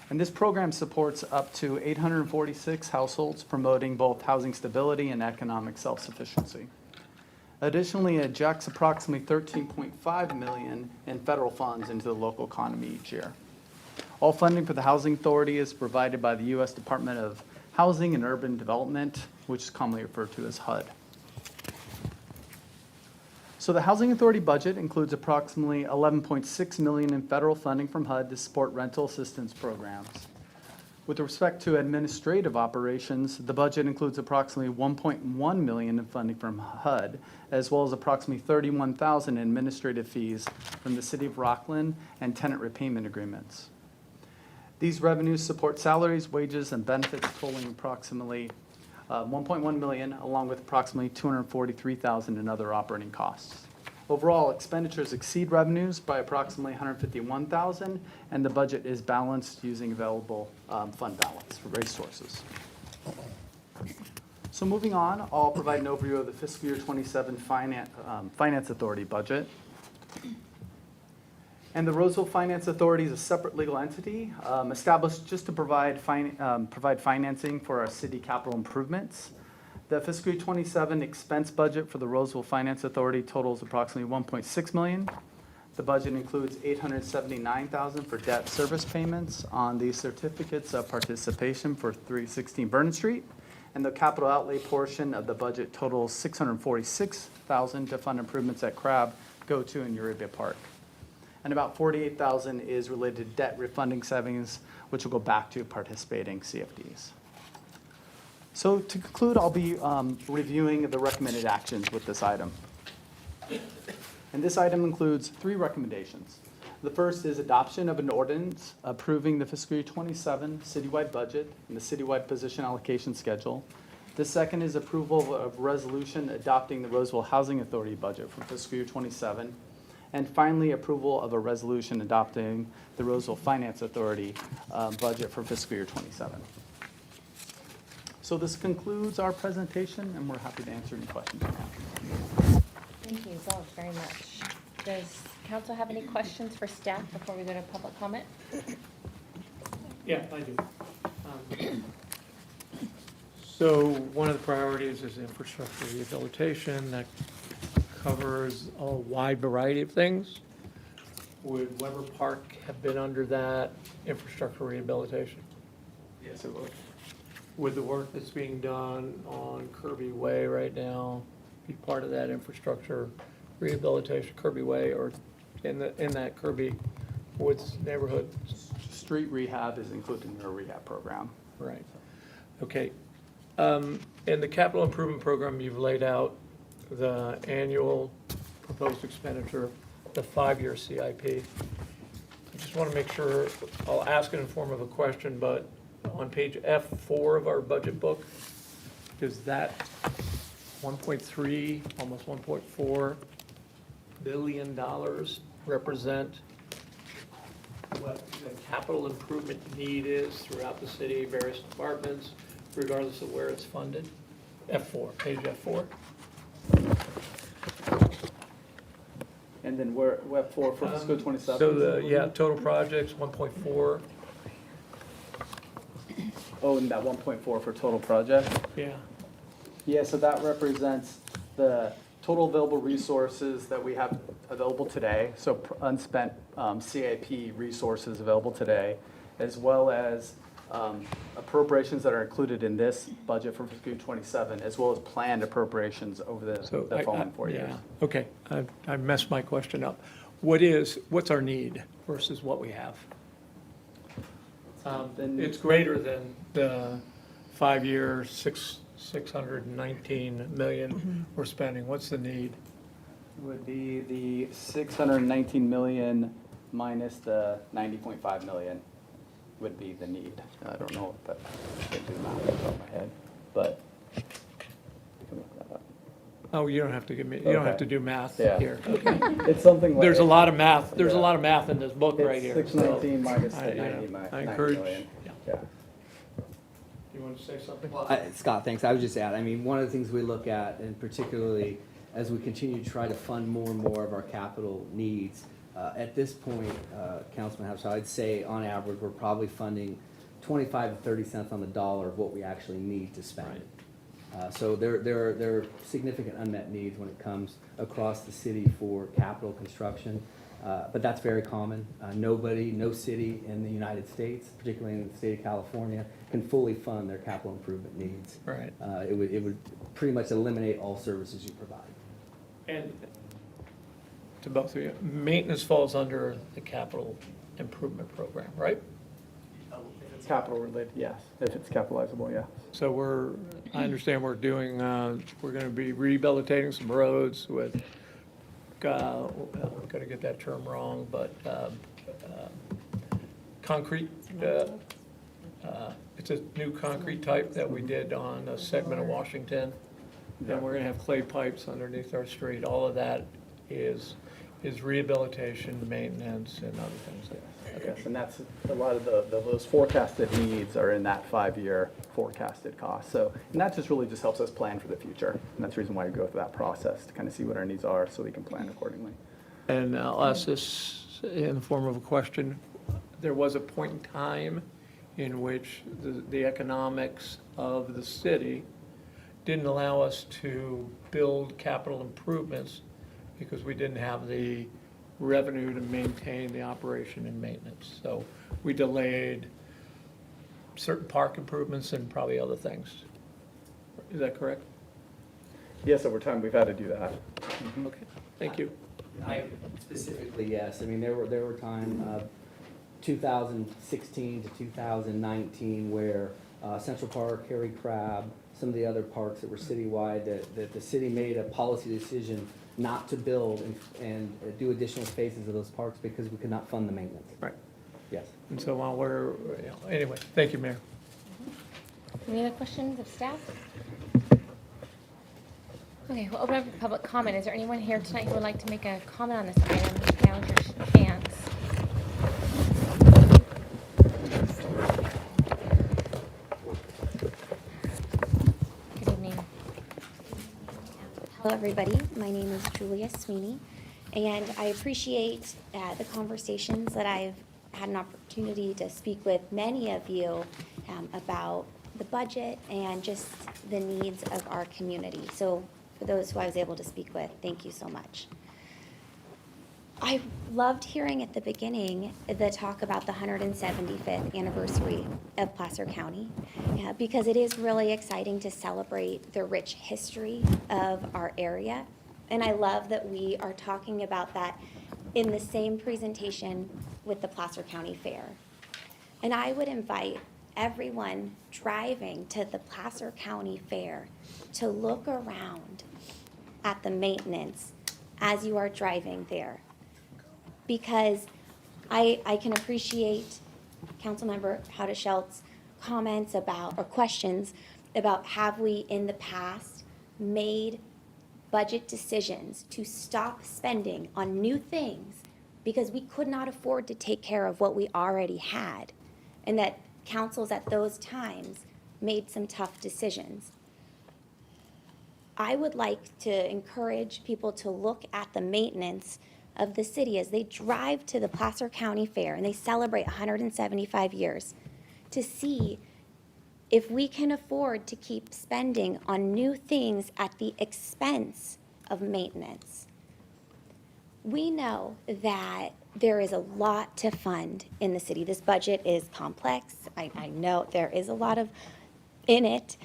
And this program supports up to 846 households, promoting both housing stability and economic self-sufficiency. Additionally, it injects approximately $13.5 million in federal funds into the local economy each year. All funding for the Housing Authority is provided by the U.S. Department of Housing and Urban Development, which is commonly referred to as HUD. So the Housing Authority budget includes approximately $11.6 million in federal funding from HUD to support rental assistance programs. With respect to administrative operations, the budget includes approximately $1.1 million in funding from HUD, as well as approximately $31,000 in administrative fees from the City of Rockland and tenant repayment agreements. These revenues support salaries, wages, and benefits totaling approximately $1.1 million, along with approximately $243,000 in other operating costs. Overall, expenditures exceed revenues by approximately $151,000, and the budget is balanced using available fund balance for resources. So moving on, I'll provide an overview of the fiscal year 27 Finance Authority budget. And the Roseville Finance Authority is a separate legal entity established just to provide financing for our city capital improvements. The fiscal year 27 expense budget for the Roseville Finance Authority totals approximately $1.6 million. The budget includes $879,000 for debt service payments on the certificates of participation for 316 Vernon Street, and the capital outlay portion of the budget totals $646,000 to fund improvements at Crab, Go-To, and Eureka Park. And about $48,000 is related to debt refunding savings, which will go back to participating CFDs. So to conclude, I'll be reviewing the recommended actions with this item. And this item includes 3 recommendations. The first is adoption of an ordinance approving the fiscal year 27 citywide budget and the citywide position allocation schedule. The second is approval of resolution adopting the Roseville Housing Authority budget for fiscal year 27. And finally, approval of a resolution adopting the Roseville Finance Authority budget for fiscal year 27. So this concludes our presentation, and we're happy to answer any questions you have. Thank you both very much. Does council have any questions for staff before we go to public comment? Yeah, I do. So one of the priorities is infrastructure rehabilitation. That covers a wide variety of things. Would Weber Park have been under that infrastructure rehabilitation? Yes, it would. Would the work that's being done on Kirby Way right now be part of that infrastructure rehabilitation, Kirby Way, or in that Kirby Woods neighborhood? Street rehab is included in our rehab program. Right. Okay. In the capital improvement program, you've laid out the annual proposed expenditure, the 5-year CIP. I just want to make sure, I'll ask it in form of a question, but on page F4 of our budget book, does that 1.3, almost 1.4 billion dollars represent what the capital improvement need is throughout the city, various departments, regardless of where it's funded? F4, page F4. And then we're at 4 for fiscal 27. So total projects, 1.4. Oh, and that 1.4 for total project? Yeah. Yeah, so that represents the total available resources that we have available today, so unspent CIP resources available today, as well as appropriations that are included in this budget for fiscal year 27, as well as planned appropriations over the following 4 years. Yeah, okay, I messed my question up. What's our need versus what we have? It's greater than the 5-year, 619 million we're spending. What's the need? Would be the 619 million minus the 90.5 million would be the need. I don't know if that, I can't do the math off the top of my head, but we can look that up. Oh, you don't have to give me, you don't have to do math Yeah. here. Okay. It's something like. There's a lot of math, there's a Yeah. lot of math in this book right here. It's so 619 minus the I 90 encourage, million. yeah. Yeah. You want to say something? Well, Scott, thanks. I would just add, I mean, one of the things we look at, and particularly as we continue to try to fund more and more of our capital needs, at this point, Councilman House, I'd say on average, we're probably funding 25 to 30 cents on the dollar of what we actually need to spend. So there are significant unmet needs when it comes across the city for capital construction. But that's very common. No city in the United States, particularly in the state of California, can fully fund their capital improvement needs. Right. It would pretty much eliminate all services you provide. And to both of you, maintenance falls under the capital improvement program, right? If it's capital related, yes. If it's capitalizable, yes. So I understand we're doing, we're gonna be rehabilitating some roads with, I'm gonna get that term wrong, but, concrete, it's a new concrete type that we did on a segment of Washington. And we're gonna have clay pipes underneath our street. All of that is rehabilitation, maintenance, and other things. Yes, and that's a lot of those forecasted needs are in that 5-year forecasted cost. So, and that just really just helps us plan for the future. And that's the reason why we go through that process, to kind of see what our needs are so we can plan accordingly. And I'll ask this in the form of a question. There was a point in time in which the economics of the city didn't allow us to build capital improvements because we didn't have the revenue to maintain the operation and maintenance. So we delayed certain park improvements and probably other things. Is that correct? Yes, over time, we've had to do that. Okay, thank you. Specifically, yes. I mean, there were times, 2016 to 2019, where Central Park, Harry Crab, some of the other parks that were citywide, that the city made a policy decision not to build and do additional spaces of those parks because we could not fund the maintenance. Right. Yes. And so while we're, anyway, thank you, Mayor. Any other questions of staff? Okay, we'll open up for public comment. Is there anyone here tonight who would like to make a comment on this item? Now's your chance. Good evening. Hello, everybody. My name is Julia Sweeney, and I appreciate the conversations that I've had an opportunity to speak with many of you about the budget and just the needs of our community. So for those who I was able to speak with, thank you so much. I loved hearing at the beginning the talk about the 175th anniversary of Placer County, because it is really exciting to celebrate the rich history of our area. And I love that we are talking about that in the same presentation with the Placer County Fair. And I would invite everyone driving to the Placer County Fair to look around at the maintenance as you are driving there. Because I can appreciate Councilmember Howdeschelt's comments about, or questions about, have we in the past made budget decisions to stop spending on new things because we could not afford to take care of what we already had, and that councils at those times made some tough decisions. I would like to encourage people to look at the maintenance of the city as they drive to the Placer County Fair and they celebrate 175 years, to see if we can afford to keep spending on new things at the expense of maintenance. We know that there is a lot to fund in the city. This budget is complex. I know there is a lot in it.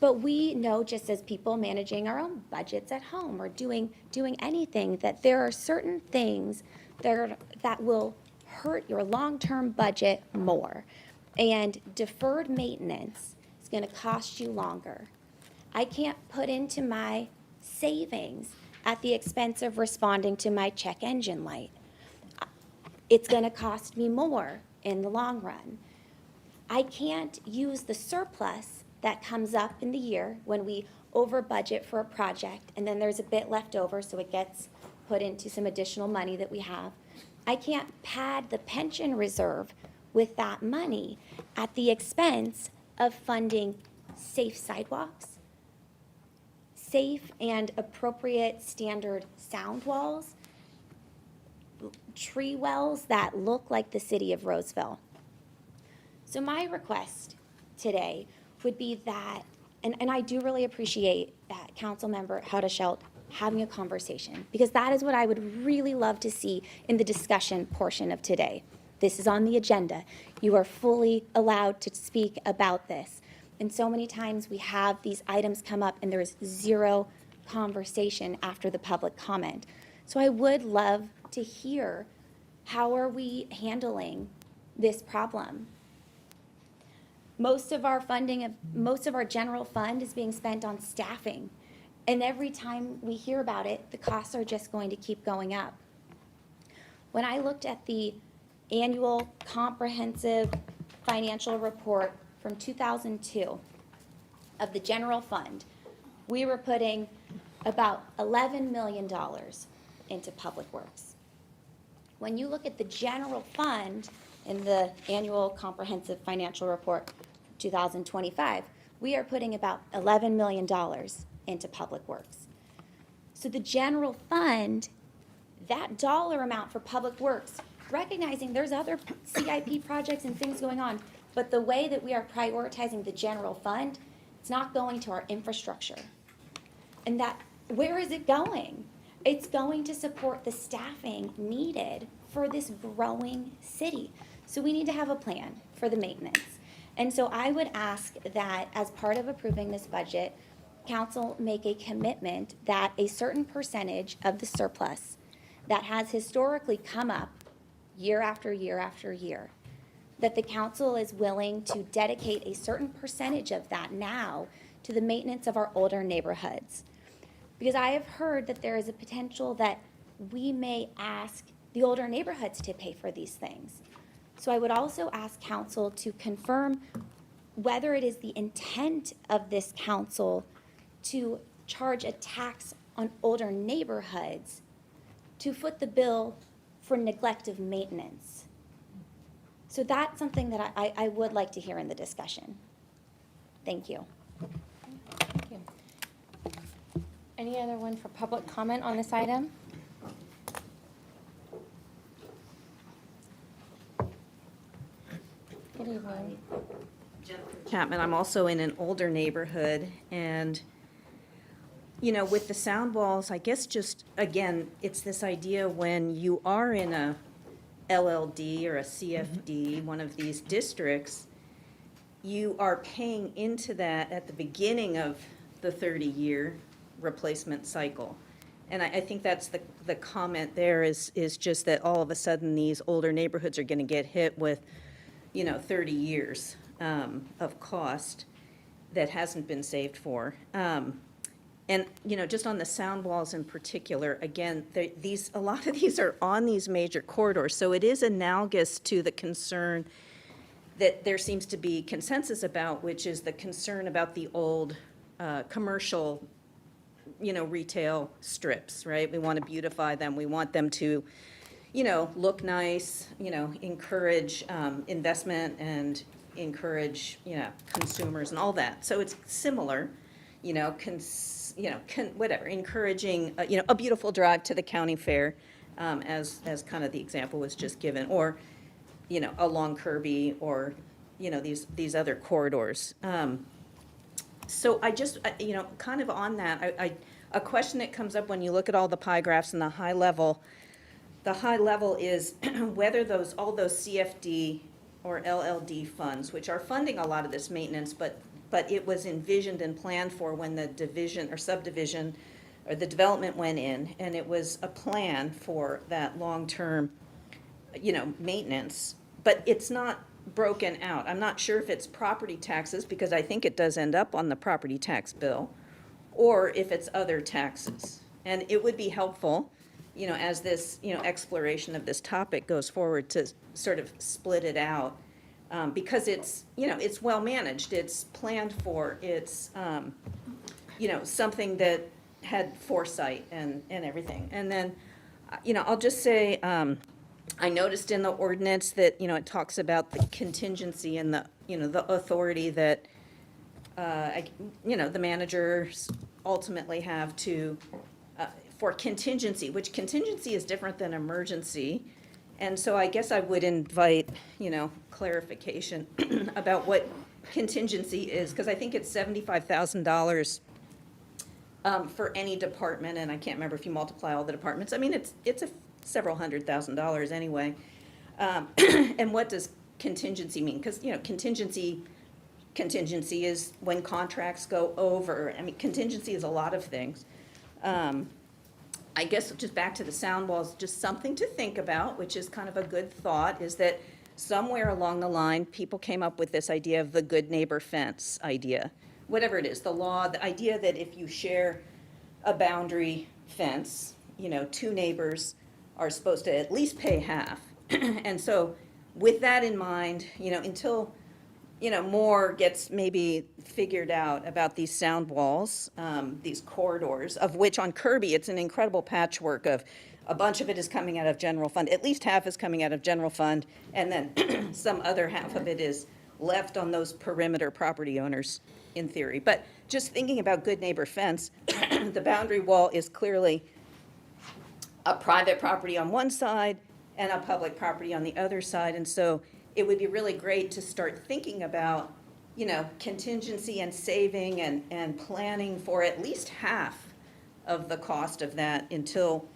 But we know, just as people managing our own budgets at home or doing anything, that there are certain things that will hurt your long-term budget more. And deferred maintenance is going to cost you longer. I can't put into my savings at the expense of responding to my check engine light. It's going to cost me more in the long run. I can't use the surplus that comes up in the year when we over budget for a project and then there's a bit left over, so it gets put into some additional money that we have. I can't pad the pension reserve with that money at the expense of funding safe sidewalks, safe and appropriate standard sound walls, tree wells that look like the city of Roseville. So my request today would be that, and I do really appreciate that Councilmember Howdeschelt having a conversation, because that is what I would really love to see in the discussion portion of today. This is on the agenda. You are fully allowed to speak about this. And so many times we have these items come up and there is zero conversation after the public comment. So I would love to hear, how are we handling this problem? Most of our general fund is being spent on staffing. And every time we hear about it, the costs are just going to keep going up. When I looked at the annual comprehensive financial report from 2002 of the general fund, we were putting about $11 million into public works. When you look at the general fund in the annual comprehensive financial report 2025, we are putting about $11 million into public works. So the general fund, that dollar amount for public works, recognizing there's other CIP projects and things going on, but the way that we are prioritizing the general fund, it's not going to our infrastructure. And that, where is it going? It's going to support the staffing needed for this growing city. So we need to have a plan for the maintenance. And so I would ask that as part of approving this budget, council make a commitment that a certain percentage of the surplus that has historically come up year after year after year, that the council is willing to dedicate a certain percentage of that now to the maintenance of our older neighborhoods. Because I have heard that there is a potential that we may ask the older neighborhoods to pay for these things. So I would also ask council to confirm whether it is the intent of this council to charge a tax on older neighborhoods to foot the bill for neglect of maintenance. So that's something that I would like to hear in the discussion. Thank you. Thank you. Any other one for public comment on this item? Good evening. Chapman, I'm also in an older neighborhood, and, you know, with the sound walls, I guess just, again, it's this idea when you are in a LLD or a CFD, one of these districts, you are paying into that at the beginning of the 30-year replacement cycle. And I think that's the comment there is just that all of a sudden these older neighborhoods are going to get hit with, you know, 30 years of cost that hasn't been saved for. And, you know, just on the sound walls in particular, again, a lot of these are on these major corridors, so it is analogous to the concern that there seems to be consensus about, which is the concern about the old commercial, you know, retail strips, right? We want to beautify them. We want them to, you know, look nice, you know, encourage investment and encourage, you know, consumers and all that. So it's similar, you know, whatever, encouraging, you know, a beautiful drive to the county fair, as kind of the example was just given, or, you know, along Kirby, or, you know, these other corridors. So I just, you know, kind of on that, a question that comes up when you look at all the pie graphs and the high level is whether all those CFD or LLD funds, which are funding a lot of this maintenance, but it was envisioned and planned for when the division or subdivision or the development went in, and it was a plan for that long-term, you know, maintenance, but it's not broken out. I'm not sure if it's property taxes, because I think it does end up on the property tax bill, or if it's other taxes. And it would be helpful, you know, as this, you know, exploration of this topic goes forward, to sort of split it out, because it's, you know, it's well managed, it's planned for, it's, you know, something that had foresight and everything. And then, you know, I'll just say, I noticed in the ordinance that, you know, it talks about the contingency and the, you know, the authority that, you know, the managers ultimately have to, for contingency, which contingency is different than emergency. And so I guess I would invite, you know, clarification about what contingency is, because I think it's $75,000 for any department, and I can't remember if you multiply all the departments. I mean, it's a several $100,000s anyway. And what does contingency mean? Because, you know, contingency is when contracts go over. I mean, contingency is a lot of things. I guess just back to the sound walls, just something to think about, which is kind of a good thought, is that somewhere along the line, people came up with this idea of the good neighbor fence idea. Whatever it is, the law, the idea that if you share a boundary fence, you know, two neighbors are supposed to at least pay half. And so with that in mind, you know, until, you know, more gets maybe figured out about these sound walls, these corridors, of which on Kirby, it's an incredible patchwork of a bunch of it is coming out of general fund, at least half is coming out of general fund, and then some other half of it is left on those perimeter property owners, in theory. But just thinking about good neighbor fence, the boundary wall is clearly a private property on one side and a public property on the other side. And so it would be really great to start thinking about, you know, contingency and saving and planning for at least half of the cost of that until,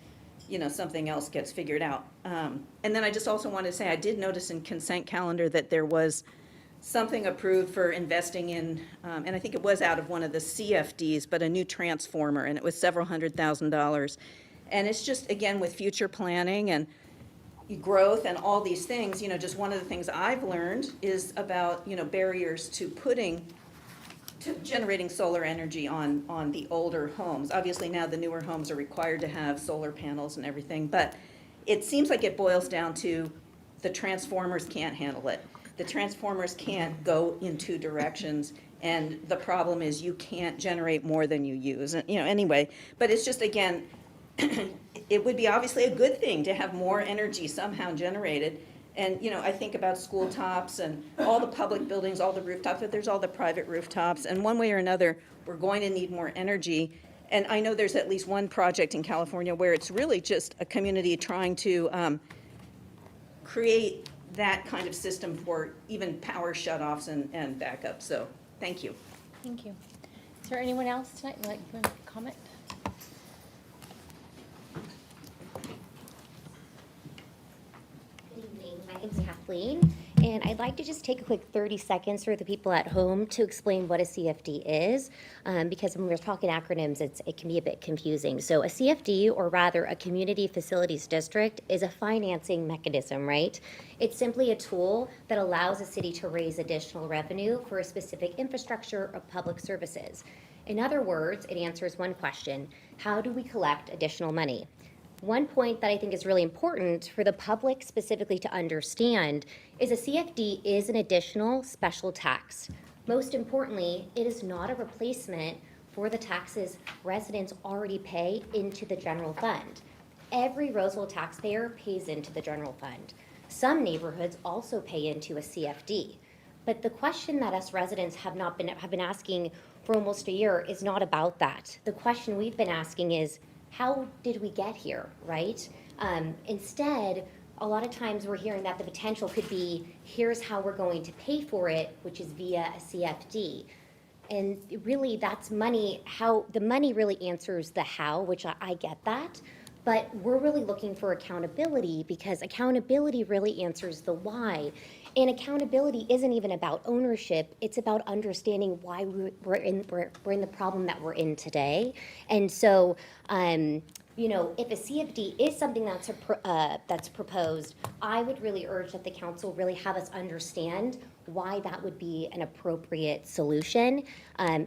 you know, something else gets figured out. And then I just also want to say, I did notice in consent calendar that there was something approved for investing in, and I think it was out of one of the CFDs, but a new transformer, and it was several $100,000. And it's just, again, with future planning, and growth and all these things, just one of the things I've learned is about, barriers to generating solar energy on the older homes. Obviously now the newer homes are required to have solar panels and everything, but it seems like it boils down to the transformers can't handle it. The transformers can't go in two directions, and the problem is you can't generate more than you use, anyway. But it's just, again, it would be obviously a good thing to have more energy somehow generated. And, I think about school tops and all the public buildings, all the rooftops, but there's all the private rooftops. And one way or another, we're going to need more energy. And I know there's at least one project in California where it's really just a community trying to create that kind of system for even power shutoffs and backup. So, thank you. Thank you. Is there anyone else tonight who would like to comment? Good evening. My name's Kathleen, and I'd like to just take a quick 30 seconds for the people at home to explain what a CFD is, because when we're talking acronyms, it can be a bit confusing. So a CFD, or rather a Community Facilities District, is a financing mechanism, right? It's simply a tool that allows a city to raise additional revenue for a specific infrastructure or public services. In other words, it answers one question: how do we collect additional money? One point that I think is really important for the public specifically to understand is a CFD is an additional special tax. Most importantly, it is not a replacement for the taxes residents already pay into the general fund. Every Roseville taxpayer pays into the general fund. Some neighborhoods also pay into a CFD. But the question that us residents have been asking for almost a year is not about that. The question we've been asking is, how did we get here, right? Instead, a lot of times we're hearing that the potential could be, here's how we're going to pay for it, which is via a CFD. And really, that's money, how the money really answers the how, which I get that. But we're really looking for accountability, because accountability really answers the why. And accountability isn't even about ownership, it's about understanding why we're in the problem that we're in today. And so, if a CFD is something that's proposed, I would really urge that the council really have us understand why that would be an appropriate solution.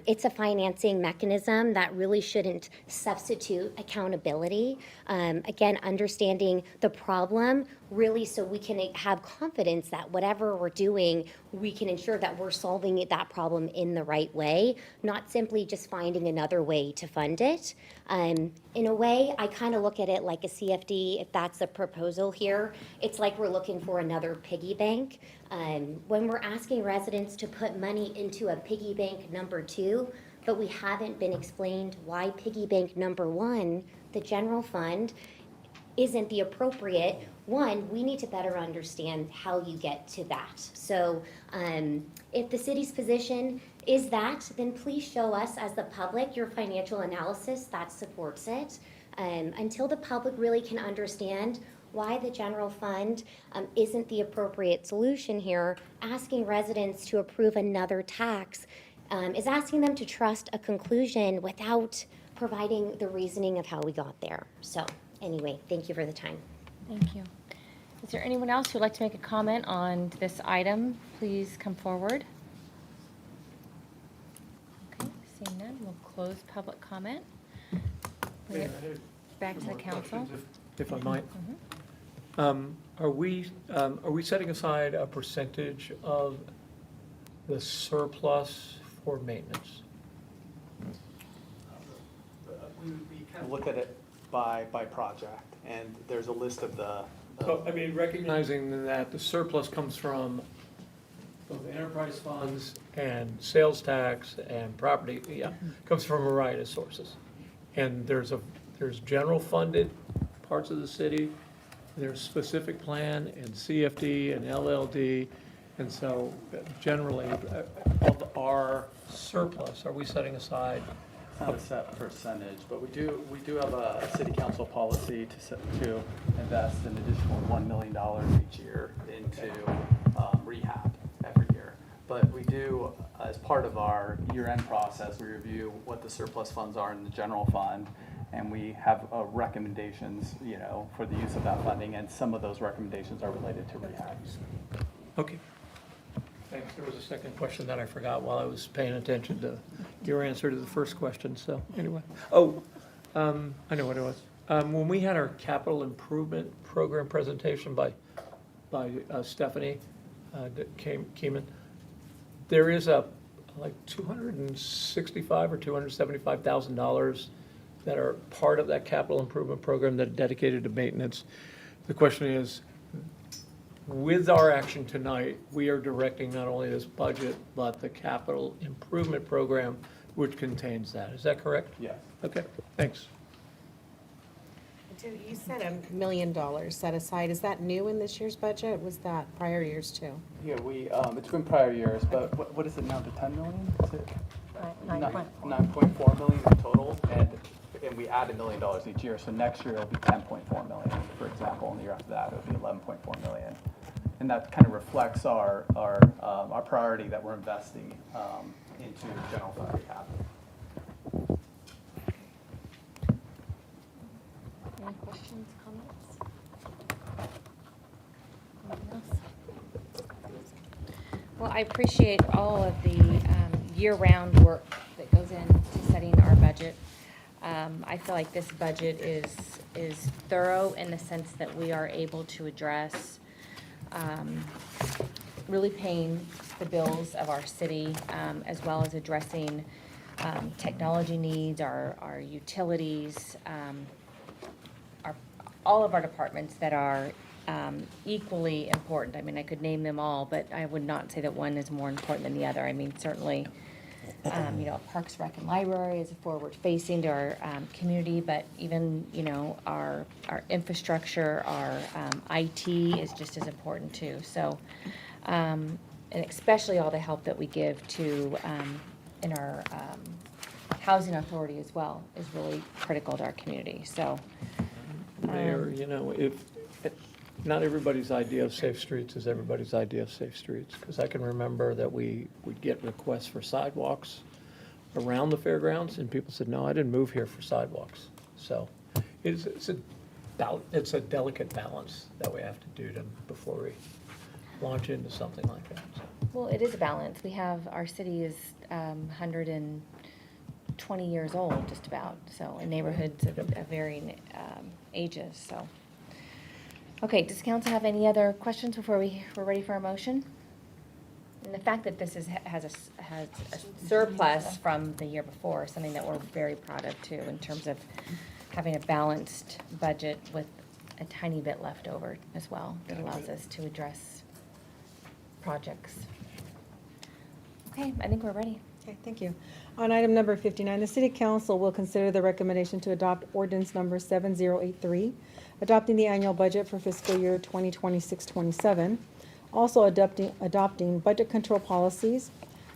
It's a financing mechanism that really shouldn't substitute accountability. Again, understanding the problem really so we can have confidence that whatever we're doing, we can ensure that we're solving that problem in the right way, not simply just finding another way to fund it. In a way, I kind of look at it like a CFD, if that's the proposal here. It's like we're looking for another piggy bank. When we're asking residents to put money into a piggy bank number 2, but we haven't been explained why piggy bank number 1, the general fund, isn't the appropriate one, we need to better understand how you get to that. So if the city's position is that, then please show us as the public your financial analysis that supports it. Until the public really can understand why the general fund isn't the appropriate solution here, asking residents to approve another tax is asking them to trust a conclusion without providing the reasoning of how we got there. So anyway, thank you for the time. Thank you. Is there anyone else who would like to make a comment on this item? Please come forward. Okay, seeing none, we'll close public comment. Bring it back to the council. If I might. Mhm. Are we setting aside a percentage of the surplus for maintenance? We kind of look at it by project, and there's a list of the. So, I mean, recognizing that the surplus comes from both enterprise funds and sales tax and property, comes from a variety of sources. And there's general funded parts of the city, there's specific plan and CFD and LLD. And so generally, of our surplus, are we setting aside? It's not a set percentage, but we do have a city council policy to invest an additional $1 million each year into rehab every year. But we do, as part of our year-end process, we review what the surplus funds are in the general fund, and we have recommendations, for the use of that funding, and some of those recommendations are related to rehab. Okay. Thanks. There was a second question that I forgot while I was paying attention to your answer to the first question, so anyway. I know what it was. When we had our capital improvement program presentation by Stephanie that came in, there is like $265,000 or $275,000 that are part of that capital improvement program that are dedicated to maintenance. The question is, with our action tonight, we are directing not only this budget, but the capital improvement program, which contains that. Is that correct? Yes. Okay, thanks. You said $1 million set aside. Is that new in this year's budget? Was that prior years too? Yeah, it's been prior years, but what is it now, to 10 million? Is it 9.4 million in total, and we add $1 million each year, so next year it'll be 10.4 million, for example, and the year after that it'll be 11.4 million. And that kind of reflects our priority that we're investing into general fund rehab. Any questions, comments? Anything else? Well, I appreciate all of the year-round work that goes into setting our budget. I feel like this budget is thorough in the sense that we are able to address really paying the bills of our city, as well as addressing technology needs, our utilities, all of our departments that are equally important. I mean, I could name them all, but I would not say that one is more important than the other. I mean, certainly, Parks, Rec, and Library is forward-facing to our community, but even, our infrastructure, our IT is just as important too. So, and especially all the help that we give to, in our housing authority as well, is really critical to our community, so. Mayor, if not everybody's idea of safe streets is everybody's idea of safe streets, because I can remember that we would get requests for sidewalks around the fairgrounds, and people said, no, I didn't move here for sidewalks. So it's a delicate balance that we have to do before we launch into something like that. So. Well, it is a balance. We have, our city is 120 years old, just about, so in neighborhoods of varying ages, so. Okay, does council have any other questions before we're ready for a motion? And the fact that this has a surplus from the year before, something that we're very proud of too, in terms of having a balanced budget with a tiny bit left over as well, that allows us to address projects. Okay, I think we're ready. Okay, thank you. On item number 59, the City Council will consider the recommendation to adopt ordinance number 7083, adopting the annual budget for fiscal year 2026-27, also adopting budget control policies,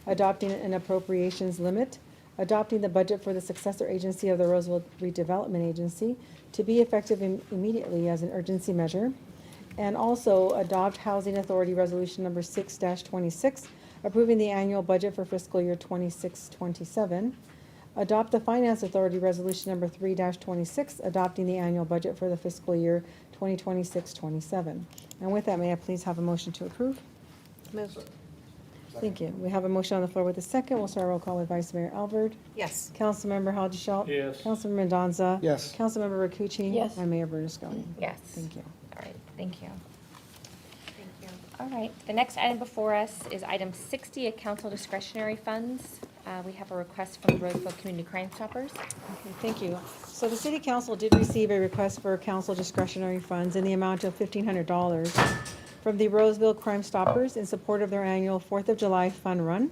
adopting an appropriations limit, adopting the budget for the successor agency of the Roseville Redevelopment Agency to be effective immediately as an urgency measure, and also adopt Housing Authority Resolution number 6-26, approving the annual budget for fiscal year 26-27, adopt the Finance Authority Resolution number 3-26, adopting the annual budget for the fiscal year 2026-27. And with that, may I please have a motion to approve? Move. Thank you. We have a motion on the floor with a second. We'll start our roll call with Vice Mayor Albert. Yes. Councilmember Haji Schultz. Yes. Councilmember Mendoza. Yes. Councilmember Rakucci. Yes. And Mayor Bernasconi. Yes. Thank you. All right, thank you. All right, the next item before us is item 60, a council discretionary funds. We have a request from the Roseville Community Crime Stoppers. Okay, thank you. So the City Council did receive a request for council discretionary funds in the amount of $1,500 from the Roseville Crime Stoppers in support of their annual 4th of July fun run.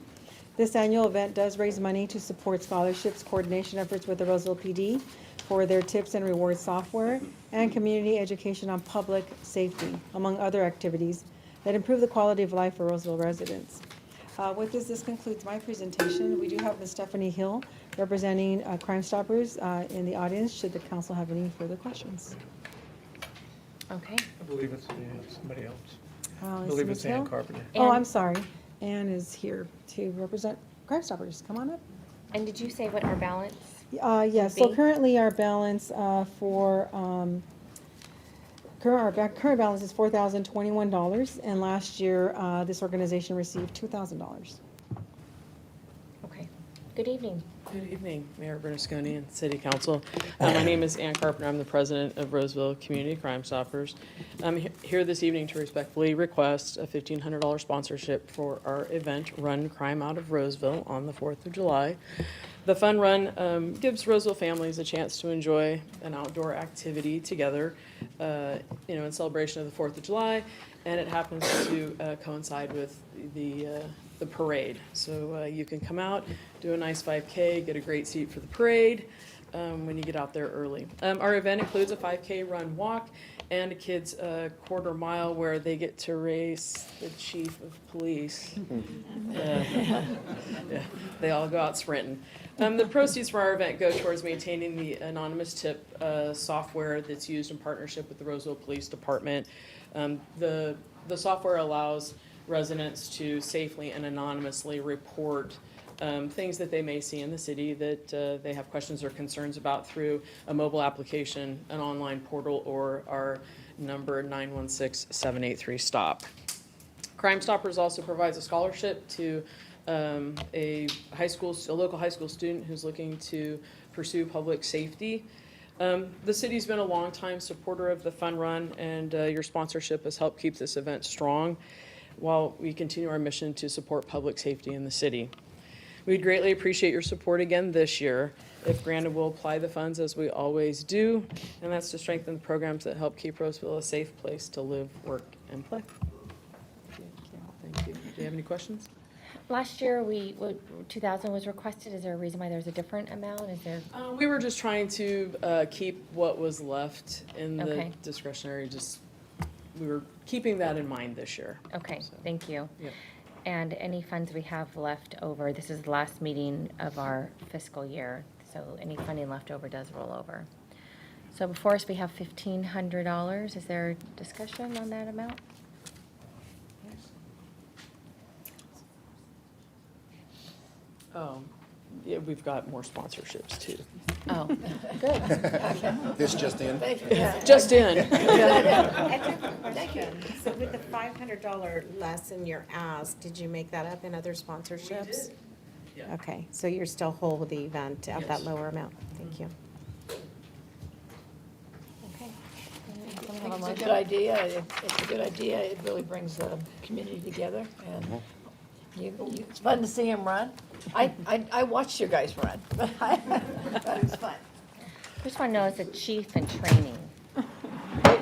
This annual event does raise money to support scholarships, coordination efforts with the Roseville PD for their tips and rewards software, and community education on public safety, among other activities that improve the quality of life for Roseville residents. With this concludes my presentation. We do have Ms. Stephanie Hill representing Crime Stoppers in the audience, should the council have any further questions. Okay. I believe it's somebody else. I Is believe Ms. it's Ann Hill? Carpenter. Oh, I'm sorry. Ann is here to represent Crime Stoppers. Come on up. And did you say what our balance Yes, so be? currently our balance current balance is $4,021, and last year, this organization received $2,000. Okay. Good evening. Good evening, Mayor Bernasconi and City Council. My name is Ann Carpenter. I'm the president of Roseville Community Crime Stoppers. I'm here this evening to respectfully request a $1,500 sponsorship for our event, Run Crime Out of Roseville, on the 4th of July. The fun run gives Roseville families a chance to enjoy an outdoor activity together, in celebration of the 4th of July, and it happens to coincide with the parade. So you can come out, do a nice 5K, get a great seat for the parade when you get out there early. Our event includes a 5K run walk and a kids' quarter mile where they get to race the chief of police. Yeah, they all go out sprinting. The proceeds from our event go towards maintaining the anonymous tip software that's used in partnership with the Roseville Police Department. The software allows residents to safely and anonymously report things that they may see in the city that they have questions or concerns about through a mobile application, an online portal, or our number 916-783-STOP. Crime Stoppers also provides a scholarship to a local high school student who's looking to pursue public safety. The city's been a longtime supporter of the Fun Run, and your sponsorship has helped keep this event strong while we continue our mission to support public safety in the city. We'd greatly appreciate your support again this year. If granted, we'll apply the funds as we always do, and that's to strengthen the programs that help keep Roseville a safe place to live, work, and play. Thank you. Do you have any questions? Last year, 2,000 was requested. Is there a reason why there's a different amount? Is there? We were just trying to keep what was left in the Okay. discretionary, we were keeping that in mind this year. Okay, So, thank you. Yep. And any funds we have left over, this is the last meeting of our fiscal year, so any funding left over does roll over. So before us, we have $1,500. Is there discussion on that amount? Yeah, we've got more sponsorships too. Oh, good. This just in? Just in. Thank you. So with the $500 less in your ask, did you make that up in other sponsorships? Yeah. Okay, so you're still whole with the event at that Yes. lower amount? Thank you. Okay. I think it's a good idea. It's a good idea. It really brings the community together, and it's fun to see them run. I watched you guys run, but it was fun. Just want to know, as a chief in training.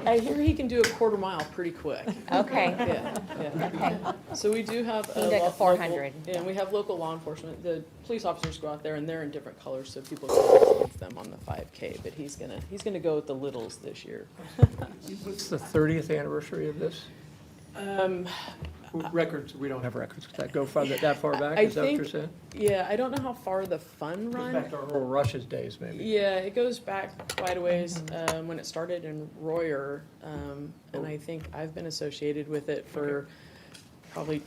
I hear he can do a quarter mile pretty quick. Okay. Yeah. Okay. So we do have He did a 400. Yeah, we have local law enforcement. The police officers go out there and they're in different colors, so people can see them on the 5K. But he's gonna go with the littles this year. What's the 30th anniversary of this? Records, we don't have records that go that far back, is that what you're saying? Yeah, I don't know how far the fun Goes run. back to Earl Rush's days, maybe. Yeah, it goes back quite a ways when it started in Royer, and I think I've been associated with it for probably.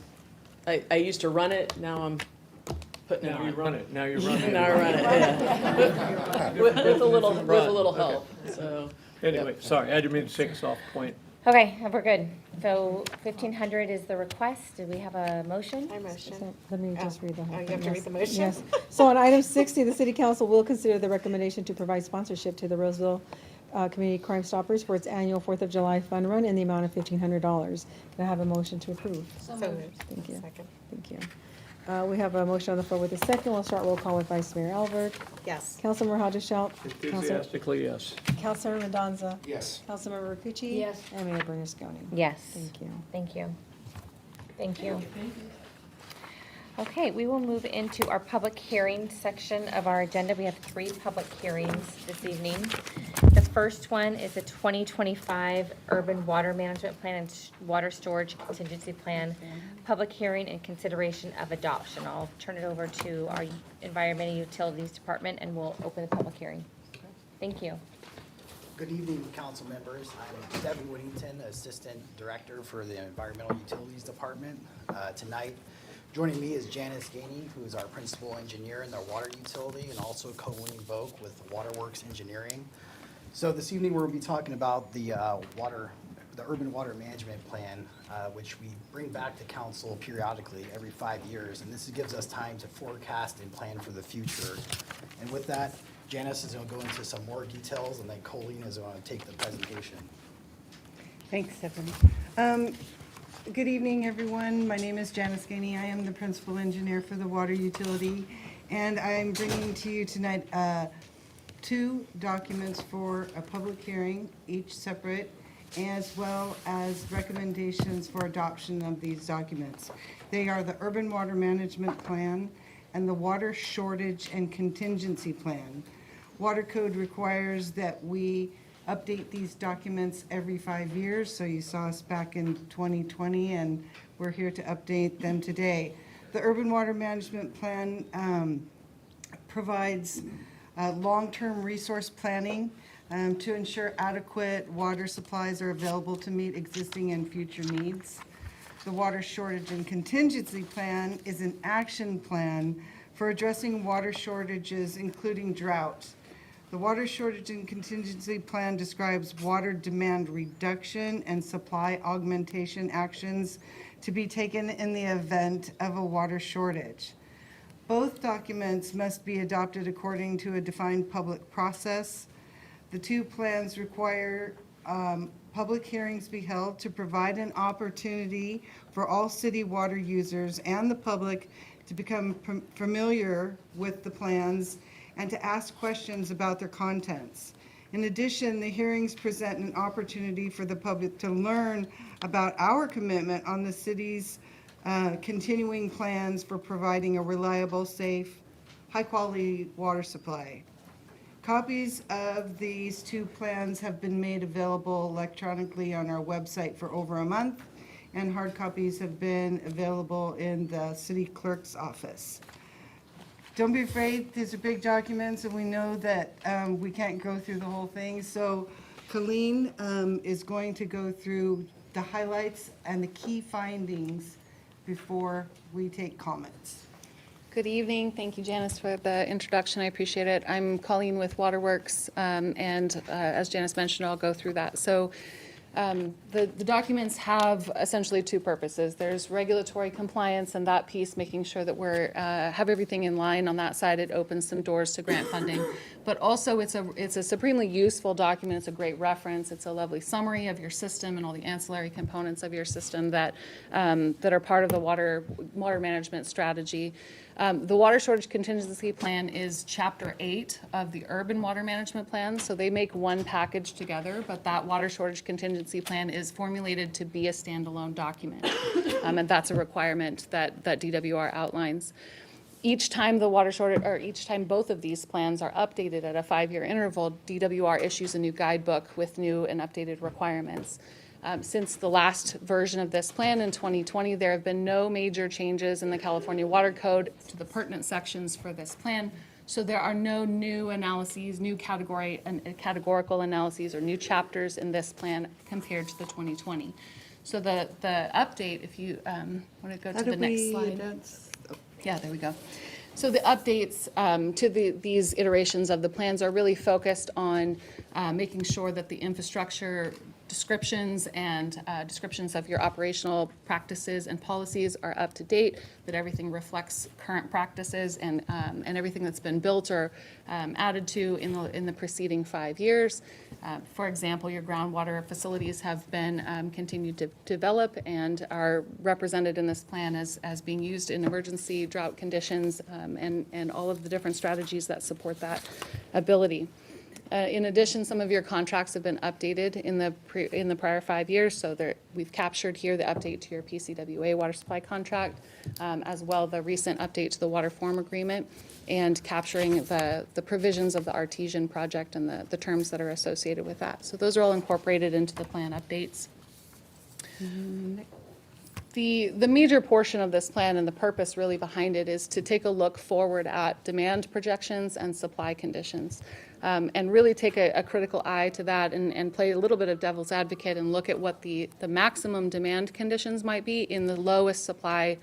I used to run it. Now I'm putting it Now on. you run it, now you run it. Now I run it. Yeah. with a little help. So. Anyway, sorry, I didn't mean to take us off point. Okay, we're good. So 1,500 is the request. Do we have a motion? I motion. So let me just read the whole Oh, you thing. have to read Yes. the motion? Yes. So on item 60, the city council will consider the recommendation to provide sponsorship to the Roseville Community Crime Stoppers for its annual 4th of July fun run in the amount of $1,500. Can I have a motion to approve? So moved. Thank you. Second. Thank you. We have a motion on the floor with a second. We'll start roll call with Vice Mayor Albert. Yes. Councilmember Haudashelt. Enthusiastically, yes. Councilmember Mendoza. Yes. Councilmember Rakucci. Yes. And Mayor Bernasconi. Yes. Thank you. Thank you. Thank you. Okay, we will move into our public hearing section of our agenda. We have 3 public hearings this evening. The first one is the 2025 Urban Water Management Plan and Water Storage Contingency Plan, public hearing and consideration of adoption. I'll turn it over to our Environmental Utilities Department, and we'll open the public hearing. Thank you. Good evening, council members. I'm Devin Whittington, Assistant Director for the Environmental Utilities Department. Tonight, Joining me is Janice Gainey, who is our principal engineer in the water utility, and also Colleen Vogt with Waterworks Engineering. So this evening, we'll be talking about the urban water management plan, which we bring back to council periodically every 5 years. And this gives us time to forecast and plan for the future. And with that, Janice is going to go into some more details, and then Colleen is going to take the presentation. Thanks, Stephanie. Good evening, everyone. My name is Janice Gainey. I am the principal engineer for the water utility, and I'm bringing to you tonight 2 documents for a public hearing, each separate, as well as recommendations for adoption of these documents. They are the Urban Water Management Plan and the Water Shortage and Contingency Plan. Water Code requires that we update these documents every 5 years, so you saw us back in 2020, and we're here to update them today. The Urban Water Management Plan provides long-term resource planning to ensure adequate water supplies are available to meet existing and future needs. The Water Shortage and Contingency Plan is an action plan for addressing water shortages, including drought. The Water Shortage and Contingency Plan describes water demand reduction and supply augmentation actions to be taken in the event of a water shortage. Both documents must be adopted according to a defined public process. The 2 plans require public hearings be held to provide an opportunity for all city water users and the public to become familiar with the plans and to ask questions about their contents. In addition, the hearings present an opportunity for the public to learn about our commitment on the city's continuing plans for providing a reliable, safe, high-quality water supply. Copies of these 2 plans have been made available electronically on our website for over a month, and hard copies have been available in the city clerk's office. Don't be afraid, these are big documents, and we know that we can't go through the whole thing. So Colleen is going to go through the highlights and the key findings before we take comments. Good evening. Thank you, Janice, for the introduction. I appreciate it. I'm Colleen with Waterworks, and as Janice mentioned, I'll go through that. So the documents have essentially 2 purposes. There's regulatory compliance and that piece, making sure that we're have everything in line on that side. It opens some doors to grant funding. But also it's a supremely useful document. It's a great reference. It's a lovely summary of your system and all the ancillary components of your system that are part of the water management strategy. The Water Shortage Contingency Plan is Chapter 8 of the Urban Water Management Plan, so they make one package together, but that Water Shortage Contingency Plan is formulated to be a standalone document, and that's a requirement that DWR outlines. Each time each time both of these plans are updated at a 5-year interval, DWR issues a new guidebook with new and updated requirements. Since the last version of this plan in 2020, there have been no major changes in the California Water Code to the pertinent sections for this plan. So there are no new analyses, new categorical analyses, or new chapters in this plan compared to the 2020. So the update, if you want to go to the next slide. Yeah, there we go. So the updates to these iterations of the plans are really focused on making sure that the infrastructure descriptions and descriptions of your operational practices and policies are up to date, that everything reflects current practices and everything that's been built or added to in the preceding 5 years. For example, your groundwater facilities have been continued to develop and are represented in this plan as being used in emergency drought conditions and all of the different strategies that support that ability. In addition, some of your contracts have been updated in the prior 5 years, so we've captured here the update to your PCWA water supply contract, as well the recent update to the water form agreement, and capturing the provisions of the Artesian project and the terms that are associated with that. So those are all incorporated into the plan updates. The major portion of this plan and the purpose really behind it is to take a look forward at demand projections and supply conditions, and really take a critical eye to that and play a little bit of devil's advocate and look at what the maximum demand conditions might be in the lowest supply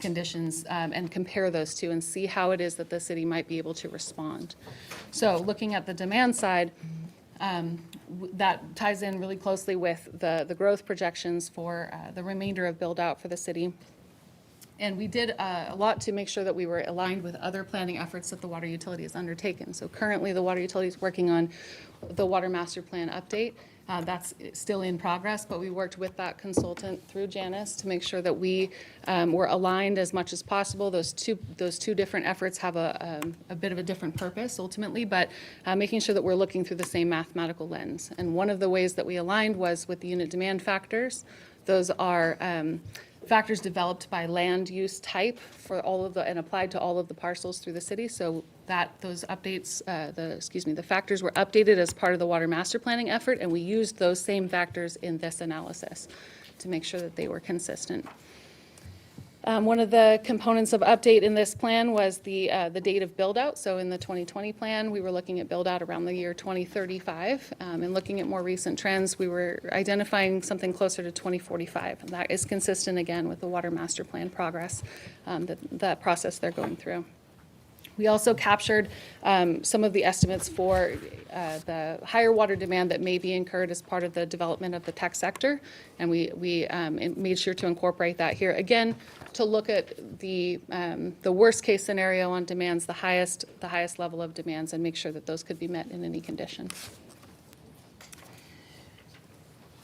conditions and compare those two and see how it is that the city might be able to respond. So looking at the demand side, that ties in really closely with the growth projections for the remainder of build-out for the city. And we did a lot to make sure that we were aligned with other planning efforts that the water utility has undertaken. So currently, the water utility is working on the water master plan update. That's still in progress, but we worked with that consultant through Janice to make sure that we were aligned as much as possible. Those two different efforts have a bit of a different purpose ultimately, but making sure that we're looking through the same mathematical lens. And one of the ways that we aligned was with the unit demand factors. Those are factors developed by land use type for all of the, and applied to all of the parcels through the city. So that those updates, the factors were updated as part of the water master planning effort, and we used those same factors in this analysis to make sure that they were consistent. One of the components of update in this plan was the date of build-out. So in the 2020 plan, we were looking at build-out around the year 2035. And looking at more recent trends, we were identifying something closer to 2045. And that is consistent, again, with the water master plan progress, that process they're going through. We also captured some of the estimates for the higher water demand that may be incurred as part of the development of the tech sector, and we made sure to incorporate that here. Again, to look at the worst case scenario on demands, the highest level of demands, and make sure that those could be met in any condition.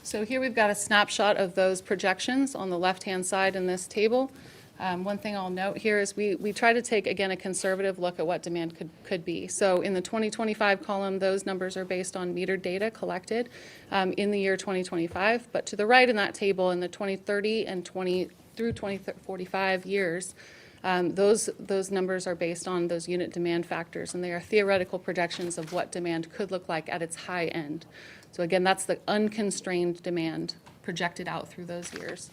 So here we've got a snapshot of those projections on the left-hand side in this table. One thing I'll note here is we try to take, again, a conservative look at what demand could be. So in the 2025 column, those numbers are based on metered data collected in the year 2025. But to the right in that table, in the 2030 and through 2045 years, those numbers are based on those unit demand factors, and they are theoretical projections of what demand could look like at its high end. So again, that's the unconstrained demand projected out through those years.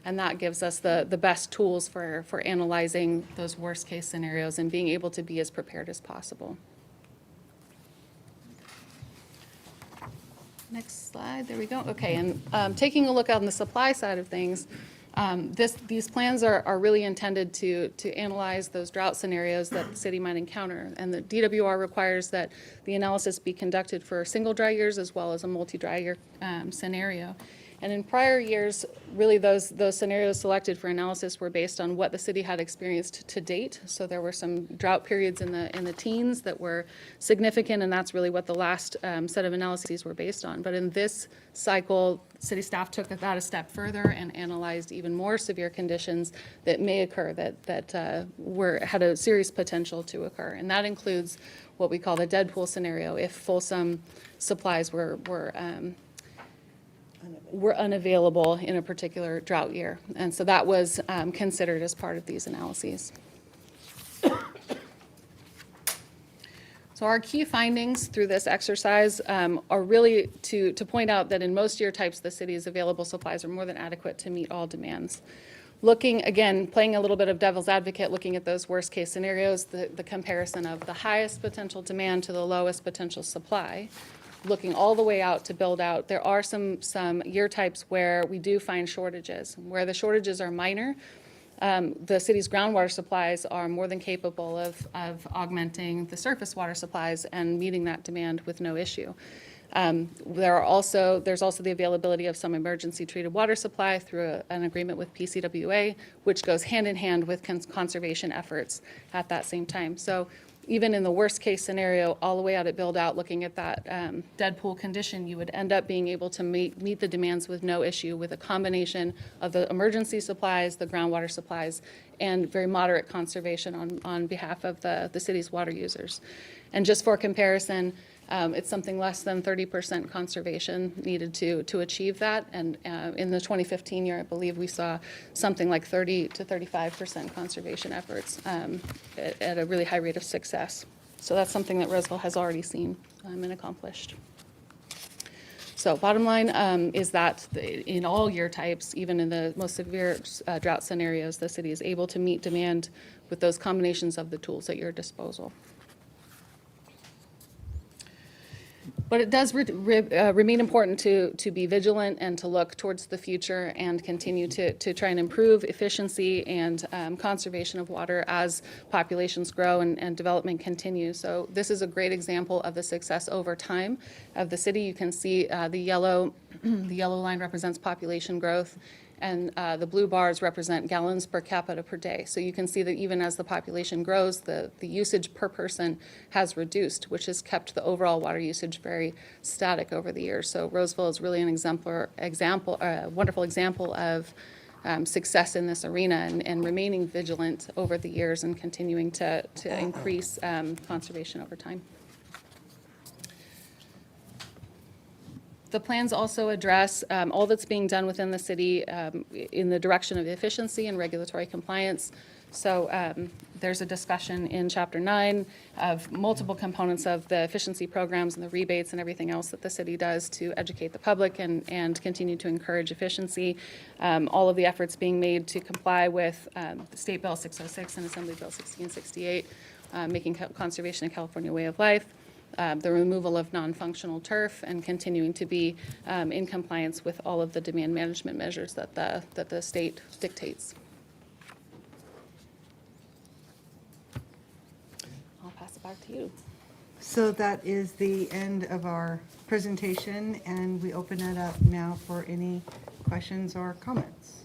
And that gives us the best tools for analyzing those worst case scenarios and being able to be as prepared as possible. Next slide, there we go. Okay, and taking a look on the supply side of things, these plans are really intended to analyze those drought scenarios that the city might encounter. And the DWR requires that the analysis be conducted for single dry years as well as a multi-dry year scenario. And in prior years, really those scenarios selected for analysis were based on what the city had experienced to date. So there were some drought periods in the teens that were significant, and that's really what the last set of analyses were based on. But in this cycle, city staff took that a step further and analyzed even more severe conditions that may occur that had a serious potential to occur. And that includes what we call the dead pool scenario, if fulsome supplies were unavailable in a particular drought year. And so that was considered as part of these analyses. So our key findings through this exercise are really to point out that in most year types, the city's available supplies are more than adequate to meet all demands. Looking, again, playing a little bit of devil's advocate, looking at those worst case scenarios, the comparison of the highest potential demand to the lowest potential supply, looking all the way out to build out, there are some year types where we do find shortages. Where the shortages are minor, the city's groundwater supplies are more than capable of augmenting the surface water supplies and meeting that demand with no issue. There's also the availability of some emergency treated water supply through an agreement with PCWA, which goes hand in hand with conservation efforts at that same time. So even in the worst case scenario, all the way out at build out, looking at that dead pool condition, you would end up being able to meet the demands with no issue with a combination of the emergency supplies, the groundwater supplies, and very moderate conservation on behalf of the city's water users. And just for comparison, it's something less than 30% conservation needed to achieve that. And in the 2015 year, I believe we saw something like 30 to 35% conservation efforts at a really high rate of success. So that's something that Roseville has already seen and accomplished. So bottom line is that in all year types, even in the most severe drought scenarios, the city is able to meet demand with those combinations of the tools at your disposal. But it does remain important to be vigilant and to look towards the future and continue to try and improve efficiency and conservation of water as populations grow and development continues. So this is a great example of the success over time of the city. You can see the yellow line represents population growth, and the blue bars represent gallons per capita per day. So you can see that even as the population grows, the usage per person has reduced, which has kept the overall water usage very static over the years. So Roseville is really an wonderful example of success in this arena and remaining vigilant over the years and continuing to increase conservation over time. The plans also address all that's being done within the city in the direction of efficiency and regulatory compliance. So there's a discussion in Chapter 9 of multiple components of the efficiency programs and the rebates and everything else that the city does to educate the public and continue to encourage efficiency. All of the efforts being made to comply with the State Bill 606 and Assembly Bill 1668, making conservation a California way of life. The removal of non-functional turf and continuing to be in compliance with all of the demand management measures that the state dictates. I'll pass it back to you. So that is the end of our presentation, and we open it up now for any questions or comments.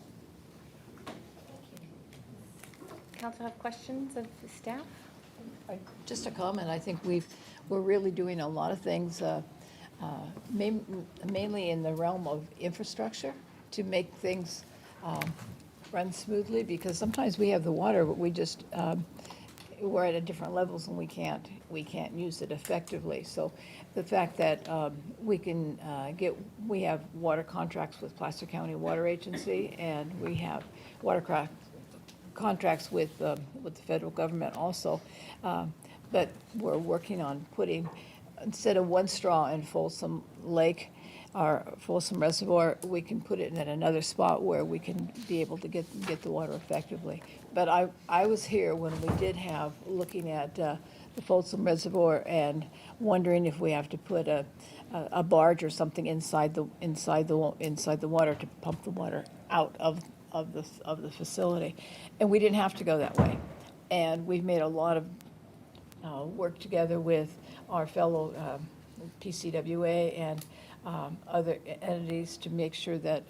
Council have questions of the staff? Just a comment. I think we're really doing a lot of things, mainly in the realm of infrastructure to make things run smoothly, because sometimes we have the water, but we just, we're at a different levels and we can't use it effectively. So the fact that we have water contracts with Placer County Water Agency, and we have water contracts with the federal government also. But we're working on putting, instead of one straw in Folsom Lake or Folsom Reservoir, we can put it in another spot where we can be able to get the water effectively. But I was here when we did have, looking at the Folsom Reservoir and wondering if we have to put a barge or something inside the water to pump the water out of the facility. And we didn't have to go that way. And we've made a lot of work together with our fellow PCWA and other entities to make sure that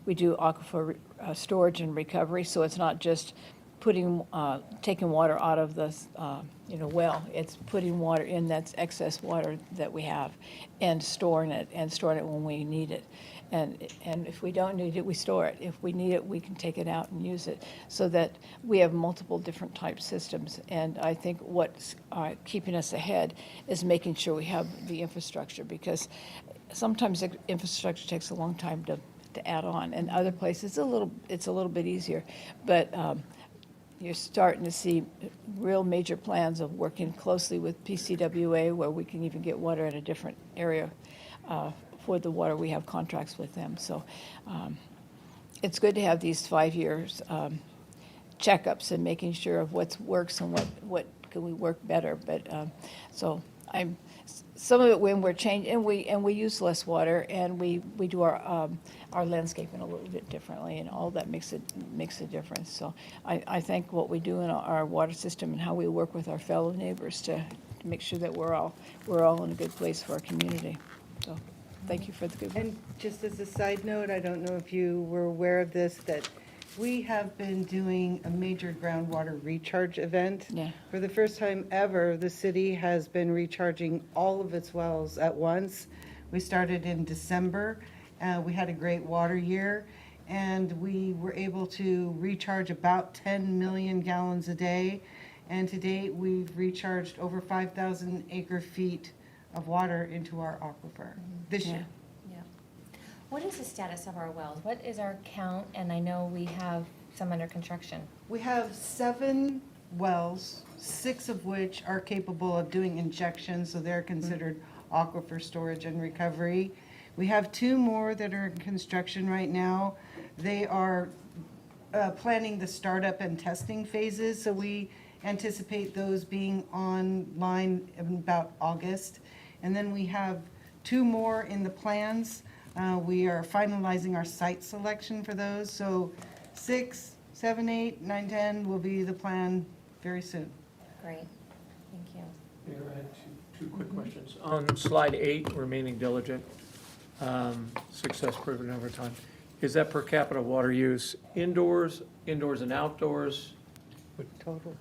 we do aquifer storage and recovery. So it's not just taking water out of the well. It's putting water in that's excess water that we have and storing it when we need it. And if we don't need it, we store it. If we need it, we can take it out and use it, so that we have multiple different type systems. And I think what's keeping us ahead is making sure we have the infrastructure, because sometimes the infrastructure takes a long time to add on. And other places, it's a little bit easier. But you're starting to see real major plans of working closely with PCWA, where we can even get water in a different area for the water. We have contracts with them. So it's good to have these 5 years checkups and making sure of what works and what can we work better. But so some of it when we're changing, and we use less water, and we do our landscaping a little bit differently, and all that makes a difference. So I think what we do in our water system and how we work with our fellow neighbors to make sure that we're all in a good place for our community. So thank you for the good. And just as a side note, I don't know if you were aware of this, that we have been doing a major groundwater recharge event. Yeah. For the first time ever, the city has been recharging all of its wells at once. We started in December. We had a great water year, and we were able to recharge about 10 million gallons a day. And to date, we've recharged over 5,000 acre feet of water into our aquifer this year. Yeah. What is the status of our wells? What is our count? And I know we have some under construction. We have 7 wells, 6 of which are capable of doing injection, so they're considered aquifer storage and recovery. We have 2 more that are in construction right now. They are planning the startup and testing phases, so we anticipate those being online in about August. And then we have 2 more in the plans. We are finalizing our site selection for those. So 6, 7, 8, 9, 10 will be the plan very soon. Great, thank you. Mayor, I had two quick questions. On slide 8, remaining diligent, success proven over time. Is that per capita water use indoors and outdoors? Total.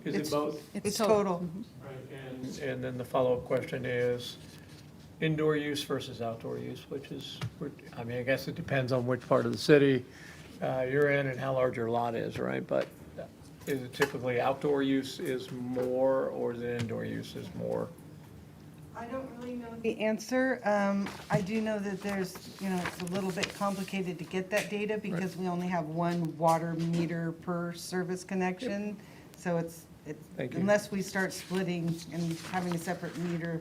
Is it both? It's total. Right, and then the follow-up question is indoor use versus outdoor use, which is, I mean, I guess it depends on which part of the city you're in and how large your lot is, right? But is it typically outdoor use is more, or is it indoor use is more? I don't really know the answer. I do know that there's, it's a little bit complicated to get that data because we only have 1 water meter per service connection. So it's Thank you. unless we start splitting and having a separate meter,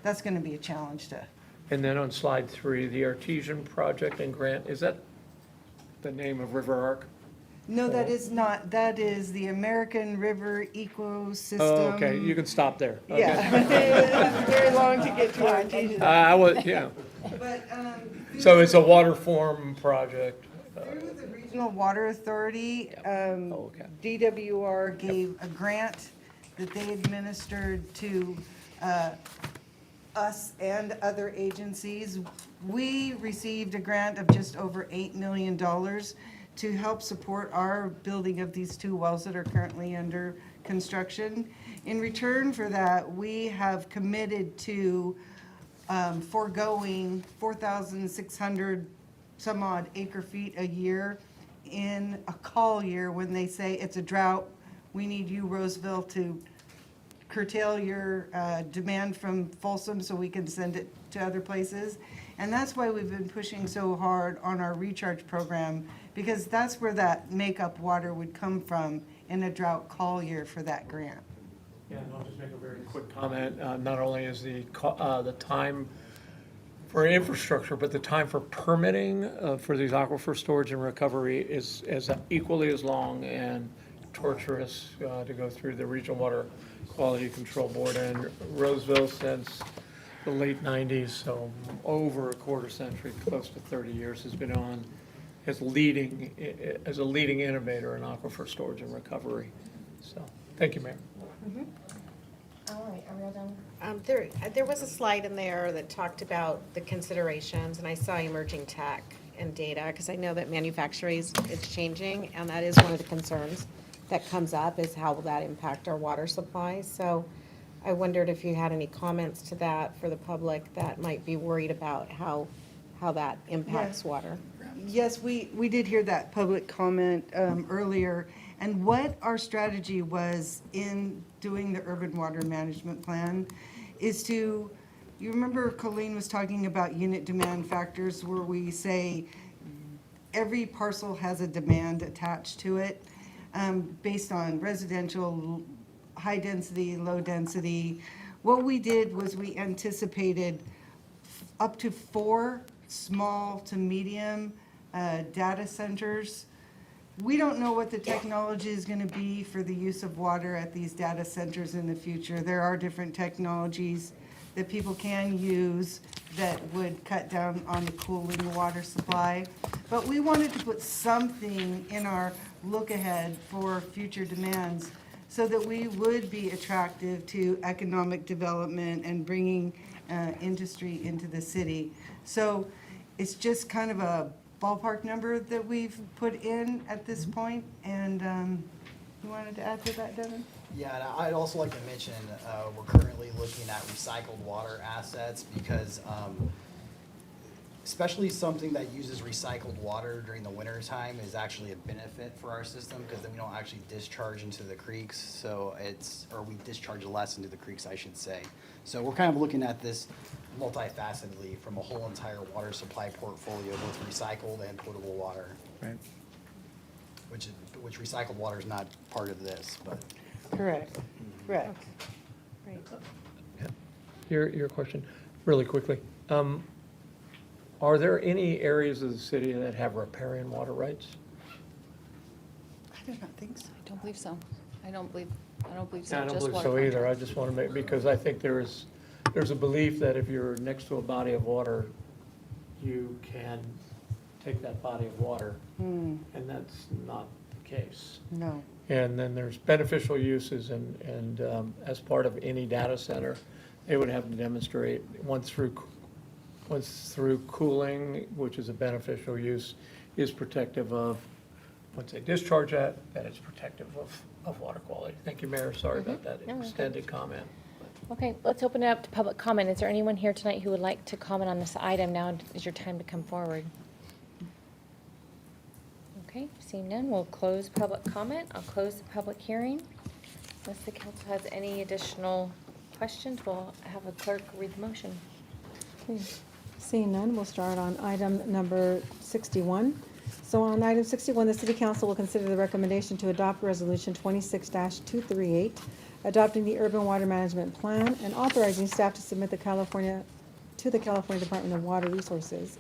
that's going to be a challenge to. And then on slide 3, the Artesian project and grant, is that the name of River Arc? No, that is not. That is the American River Ecosystem. Oh, okay, you can stop there. Okay. Yeah. It's very long to get to Artesian. I was, yeah. But, So it's a water form project. through the Regional Water Authority, DWR gave a grant that they administered to us and other agencies. We received a grant of just over $8 million to help support our building of these 2 wells that are currently under construction. In return for that, we have committed to foregoing 4,600 some odd acre feet a year in a call year when they say it's a drought. We need you, Roseville, to curtail your demand from Folsom so we can send it to other places. And that's why we've been pushing so hard on our recharge program, because that's where that makeup water would come from in a drought call year for that grant. Yeah, and I'll just make a very quick comment. Not only is the time for infrastructure, but the time for permitting for these aquifer storage and recovery is equally as long and torturous to go through the Regional Water Quality Control Board. And Roseville, since the late 90s, so over a quarter century, close to 30 years, has been on as a leading innovator in aquifer storage and recovery. So, thank you, Mayor. All right, are we all done? There was a slide in there that talked about the considerations, and I saw emerging tech and data, because I know that manufacturing is changing, and that is one of the concerns that comes up, is how will that impact our water supply? So I wondered if you had any comments to that for the public that might be worried about how that impacts water. Yes, we did hear that public comment earlier. And what our strategy was in doing the urban water management plan is to, you remember Colleen was talking about unit demand factors, where we say every parcel has a demand attached to it based on residential, high density, low density. What we did was we anticipated up to 4 small to medium data centers. We don't know what the technology is going to be for the use of water at these data centers in the future. There are different technologies that people can use that would cut down on the cooling water supply. But we wanted to put something in our look ahead for future demands so that we would be attractive to economic development and bringing industry into the city. So it's just kind of a ballpark number that we've put in at this point. And you wanted to add to that, Devin? Yeah, and I'd also like to mention, we're currently looking at recycled water assets because especially something that uses recycled water during the winter time is actually a benefit for our system, because then we don't actually discharge into the creeks. So or we discharge less into the creeks, I should say. So we're kind of looking at this multifacetedly from a whole entire water supply portfolio, both recycled and potable water. Right. Which recycled water is not part of this, but. Correct. Correct. Your question, really quickly. Are there any areas of the city that have riparian water rights? I do not think so. I don't believe so. I don't believe so. I don't Just believe water so either. I contracts. just want to make, because I think there is there's a belief that if you're next to a body of water, you can take that body of water, and that's not the case. No. And then there's beneficial uses, and as part of any data center, they would have to demonstrate once through cooling, which is a beneficial use, is protective of, once they discharge that it's protective of water quality. Thank you, Mayor. Sorry about that No, okay. extended comment. Okay, let's open it up to public comment. Is there anyone here tonight who would like to comment on this item? Now is your time to come forward. Okay, seeing none, we'll close public comment. I'll close the public hearing. Unless the council has any additional questions, we'll have a clerk read the motion. Okay. Seeing none, we'll start on item number 61. So on item 61, the City Council will consider the recommendation to adopt Resolution 26-238, adopting the Urban Water Management Plan and authorizing staff to submit to the California Department of Water Resources.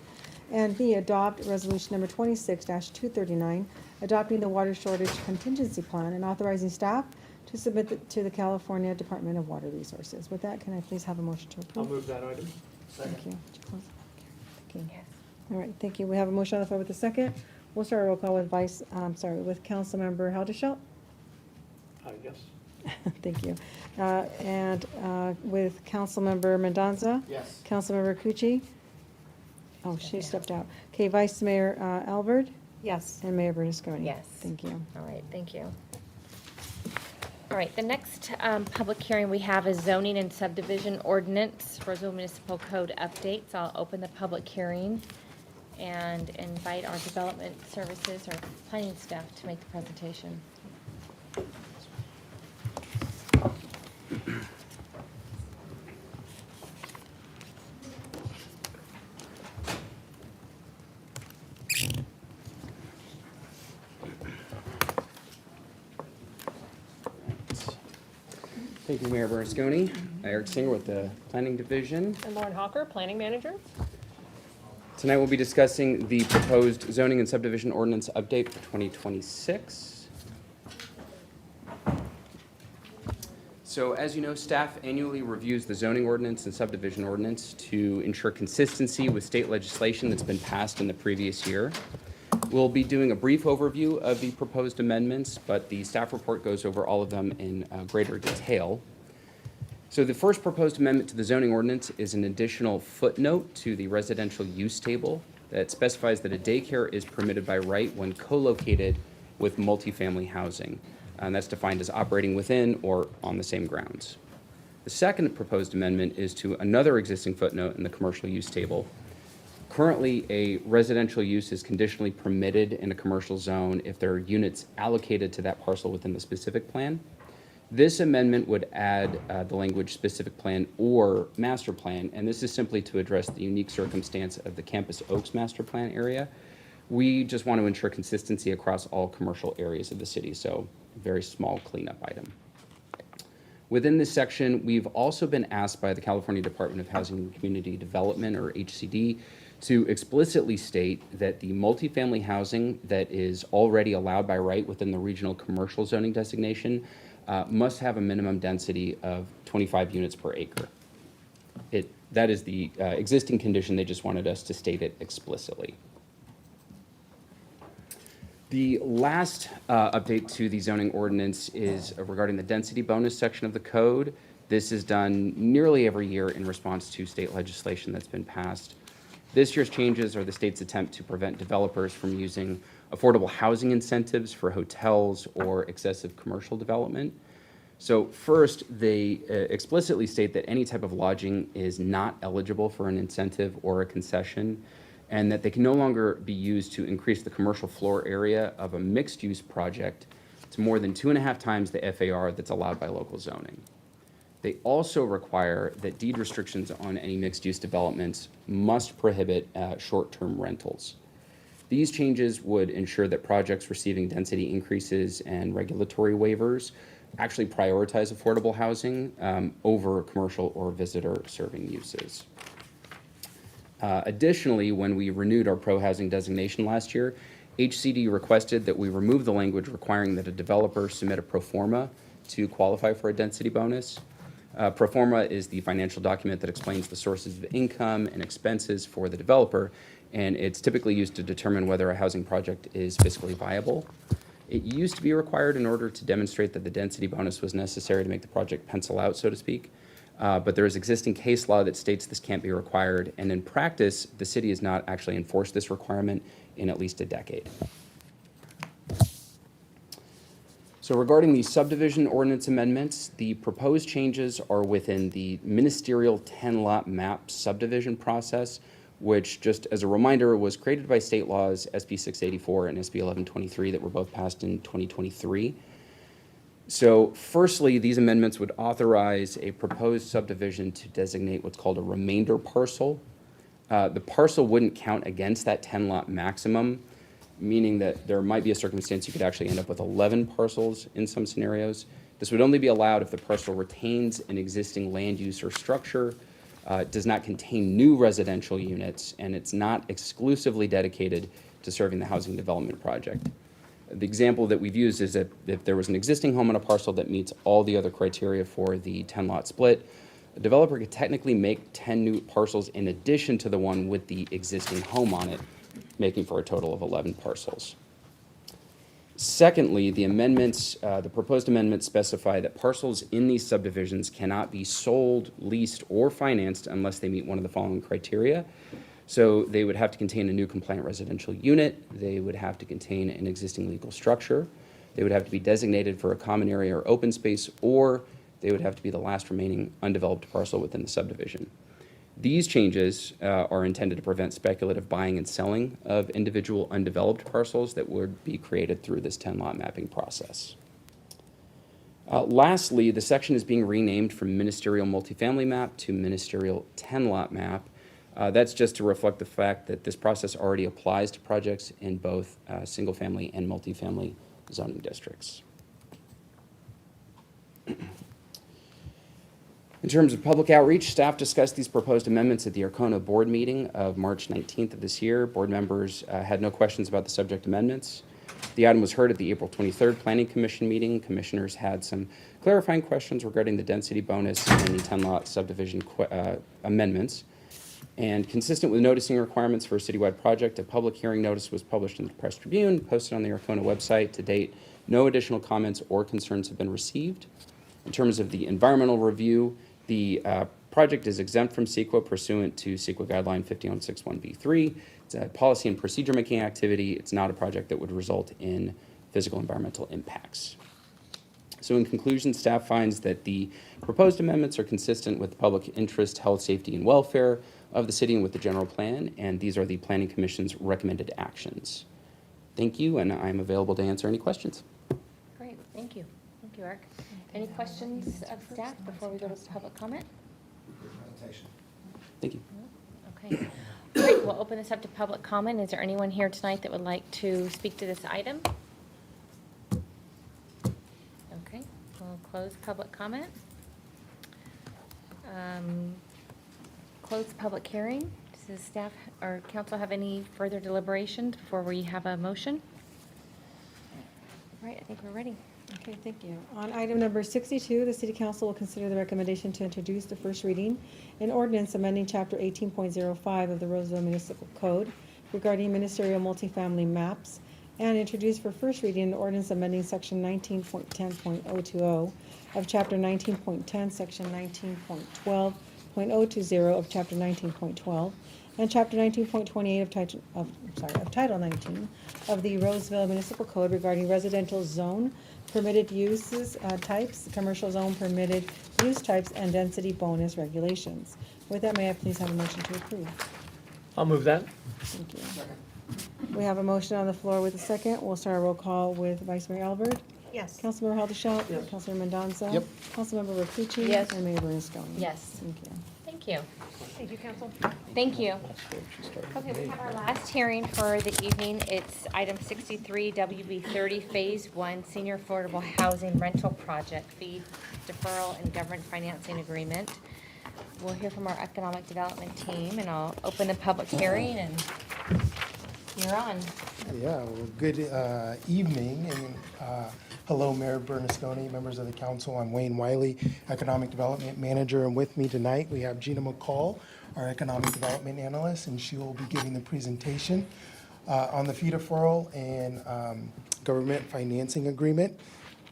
And B, adopt Resolution number 26-239, adopting the Water Shortage Contingency Plan and authorizing staff to submit to the California Department of Water Resources. With that, can I please have a motion to I'll approve? move that item. Thank you. Did you close the public hearing? All right, thank you. We have a motion on the floor with a second. We'll start a roll call with with Councilmember Haldeshelt. Yes. Thank you. And with Councilmember Mendoza. Yes. Councilmember Cucci. Oh, she stepped out. Okay, Vice Mayor Albert. Yes. And Mayor Bernasconi. Yes. Thank you. All right, thank you. All right, the next public hearing we have is zoning and subdivision ordinance, Roseville Municipal Code update. So I'll open the public hearing and invite our development services or planning staff to make the presentation. Thank you, Mayor Bernasconi. Eric Singer with the Planning Division. And Lauren Hawker, Planning Manager. Tonight we'll be discussing the proposed zoning and subdivision ordinance update for 2026. So as you know, staff annually reviews the zoning ordinance and subdivision ordinance to ensure consistency with state legislation that's been passed in the previous year. We'll be doing a brief overview of the proposed amendments, but the staff report goes over all of them in greater detail. So the first proposed amendment to the zoning ordinance is an additional footnote to the residential use table that specifies that a daycare is permitted by right when co-located with multifamily housing. And that's defined as operating within or on the same grounds. The second proposed amendment is to another existing footnote in the commercial use table. Currently, a residential use is conditionally permitted in a commercial zone if there are units allocated to that parcel within the specific plan. This amendment would add the language specific plan or master plan, and this is simply to address the unique circumstance of the Campus Oaks master plan area. We just want to ensure consistency across all commercial areas of the city, so a very small cleanup item. Within this section, we've also been asked by the California Department of Housing and Community Development, or HCD, to explicitly state that the multifamily housing that is already allowed by right within the regional commercial zoning designation must have a minimum density of 25 units per acre. That is the existing condition. They just wanted us to state it explicitly. The last update to the zoning ordinance is regarding the density bonus section of the code. This is done nearly every year in response to state legislation that's been passed. This year's changes are the state's attempt to prevent developers from using affordable housing incentives for hotels or excessive commercial development. So first, they explicitly state that any type of lodging is not eligible for an incentive or a concession, and that they can no longer be used to increase the commercial floor area of a mixed-use project to more than 2.5 times the FAR that's allowed by local zoning. They also require that deed restrictions on any mixed-use developments must prohibit short-term rentals. These changes would ensure that projects receiving density increases and regulatory waivers actually prioritize affordable housing over commercial or visitor-serving uses. Additionally, when we renewed our pro-housing designation last year, HCD requested that we remove the language requiring that a developer submit a pro forma to qualify for a density bonus. Pro forma is the financial document that explains the sources of income and expenses for the developer, and it's typically used to determine whether a housing project is fiscally viable. It used to be required in order to demonstrate that the density bonus was necessary to make the project pencil out, so to speak. But there is existing case law that states this can't be required, and in practice, the city has not actually enforced this requirement in at least a decade. So regarding the subdivision ordinance amendments, the proposed changes are within the ministerial 10-lot map subdivision process, which, just as a reminder, was created by state laws SB 684 and SB 1123 that were both passed in 2023. So firstly, these amendments would authorize a proposed subdivision to designate what's called a remainder parcel. The parcel wouldn't count against that 10-lot maximum, meaning that there might be a circumstance you could actually end up with 11 parcels in some scenarios. This would only be allowed if the parcel retains an existing land use or structure, does not contain new residential units, and it's not exclusively dedicated to serving the housing development project. The example that we've used is that if there was an existing home on a parcel that meets all the other criteria for the 10-lot split, a developer could technically make 10 new parcels in addition to the one with the existing home on it, making for a total of 11 parcels. Secondly, the amendments, the proposed amendments specify that parcels in these subdivisions cannot be sold, leased, or financed unless they meet one of the following criteria. So they would have to contain a new compliant residential unit, they would have to contain an existing legal structure, they would have to be designated for a common area or open space, or they would have to be the last remaining undeveloped parcel within the subdivision. These changes are intended to prevent speculative buying and selling of individual undeveloped parcels that would be created through this 10-lot mapping process. Lastly, the section is being renamed from ministerial multifamily map to ministerial 10-lot map. That's just to reflect the fact that this process already applies to projects in both single-family and multifamily zoning districts. In terms of public outreach, staff discussed these proposed amendments at the Arcona board meeting of March 19th of this year. Board members had no questions about the subject amendments. The item was heard at the April 23rd Planning Commission meeting. Commissioners had some clarifying questions regarding the density bonus and the 10-lot subdivision amendments. And consistent with noticing requirements for a citywide project, a public hearing notice was published in the Press Tribune, posted on the Arcona website. To date, no additional comments or concerns have been received. In terms of the environmental review, the project is exempt from CEQA pursuant to CEQA Guideline 5161B3. It's a policy and procedure making activity. It's not a project that would result in physical environmental impacts. So in conclusion, staff finds that the proposed amendments are consistent with the public interest, health, safety, and welfare of the city and with the general plan, and these are the Planning Commission's recommended actions. Thank you, and I'm available to answer any questions. Great, thank you. Thank you, Eric. Any questions of staff before we go to public comment? Thank you. Okay, great, we'll open this up to public comment. Is there anyone here tonight that would like to speak to this item? Okay, we'll close public comment. Close the public hearing. Does staff or council have any further deliberations before we have a motion? All right, I think we're ready. Okay, thank you. On item number 62, the City Council will consider the recommendation to introduce the first reading an ordinance amending Chapter 18.05 of the Roseville Municipal Code regarding ministerial multifamily maps, and introduce for first reading an ordinance amending Section 19.10.020 of Chapter 19.10, Section 19.12.020 of Chapter 19.12, and Chapter 19.28 of Title 19 of the Roseville Municipal Code regarding residential zone permitted uses types, commercial zone permitted use types, and density bonus regulations. With that, may I please have a motion to approve? I'll move that. Thank you. We have a motion on the floor with a second. We'll start a roll call with Vice Mayor Albert. Yes. Councilmember Haldeshelt. Yes. Councilmember Mendoza. Yep. Councilmember Rakucci. Yes. And Mayor Bernasconi. Yes. Thank you. Thank you. Thank you, council. Thank you. Okay, we have our last hearing for the evening. It's item 63, WB 30, Phase 1, Senior Affordable Housing Rental Project Fee Deferral and Government Financing Agreement. We'll hear from our Economic Development team, and I'll open the public hearing, and you're on. Yeah, well, good evening, and Hello, Mayor Bernasconi, members of the council. I'm Wayne Wiley, Economic Development Manager, and with me tonight we have Gina McCall, our Economic Development Analyst, and she will be giving the presentation on the fee deferral and government financing agreement.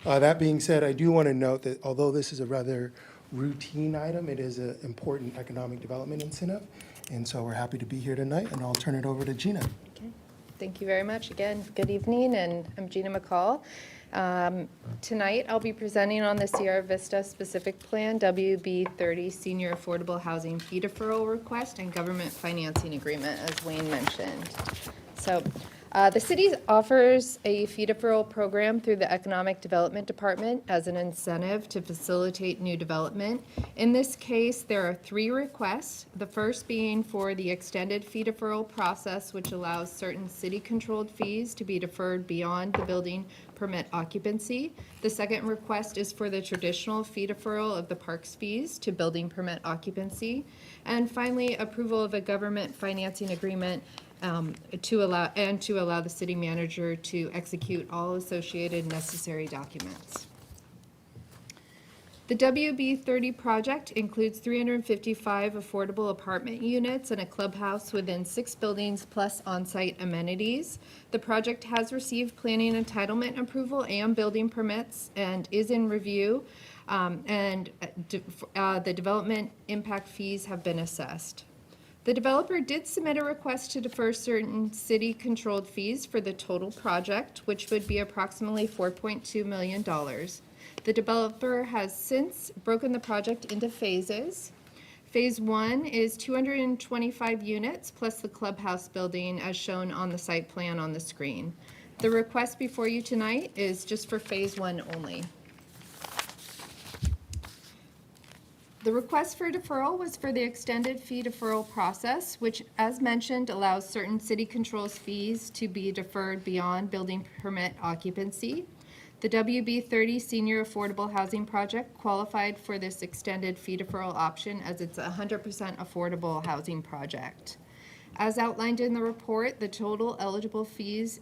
That being said, I do want to note that although this is a rather routine item, it is an important economic development incentive, and so we're happy to be here tonight, and I'll turn it over to Gina. Okay. Thank you very much. Again, good evening, and I'm Gina McCall. Tonight, I'll be presenting on the Sierra Vista Specific Plan WB30 Senior Affordable Housing Fee Deferral Request and Government Financing Agreement, as Wayne mentioned. So, the city offers a fee deferral program through the Economic Development Department as an incentive to facilitate new development. In this case, there are 3 requests, the first being for the extended fee deferral process, which allows certain city-controlled fees to be deferred beyond the building permit occupancy. The second request is for the traditional fee deferral of the parks fees to building permit occupancy. And finally, approval of a government financing agreement to allow the city manager to execute all associated necessary documents. The WB30 project includes 355 affordable apartment units and a clubhouse within 6 buildings plus on-site amenities. The project has received planning entitlement approval and building permits and is in review, the development impact fees have been assessed. The developer did submit a request to defer certain city-controlled fees for the total project, which would be approximately $4.2 million. The developer has since broken the project into phases. Phase 1 is 225 units plus the clubhouse building as shown on the site plan on the screen. The request before you tonight is just for Phase 1 only. The request for deferral was for the extended fee deferral process, which, as mentioned, allows certain city controls fees to be deferred beyond building permit occupancy. The WB30 Senior Affordable Housing Project qualified for this extended fee deferral option as it's a 100% affordable housing project. As outlined in the report, the total eligible fees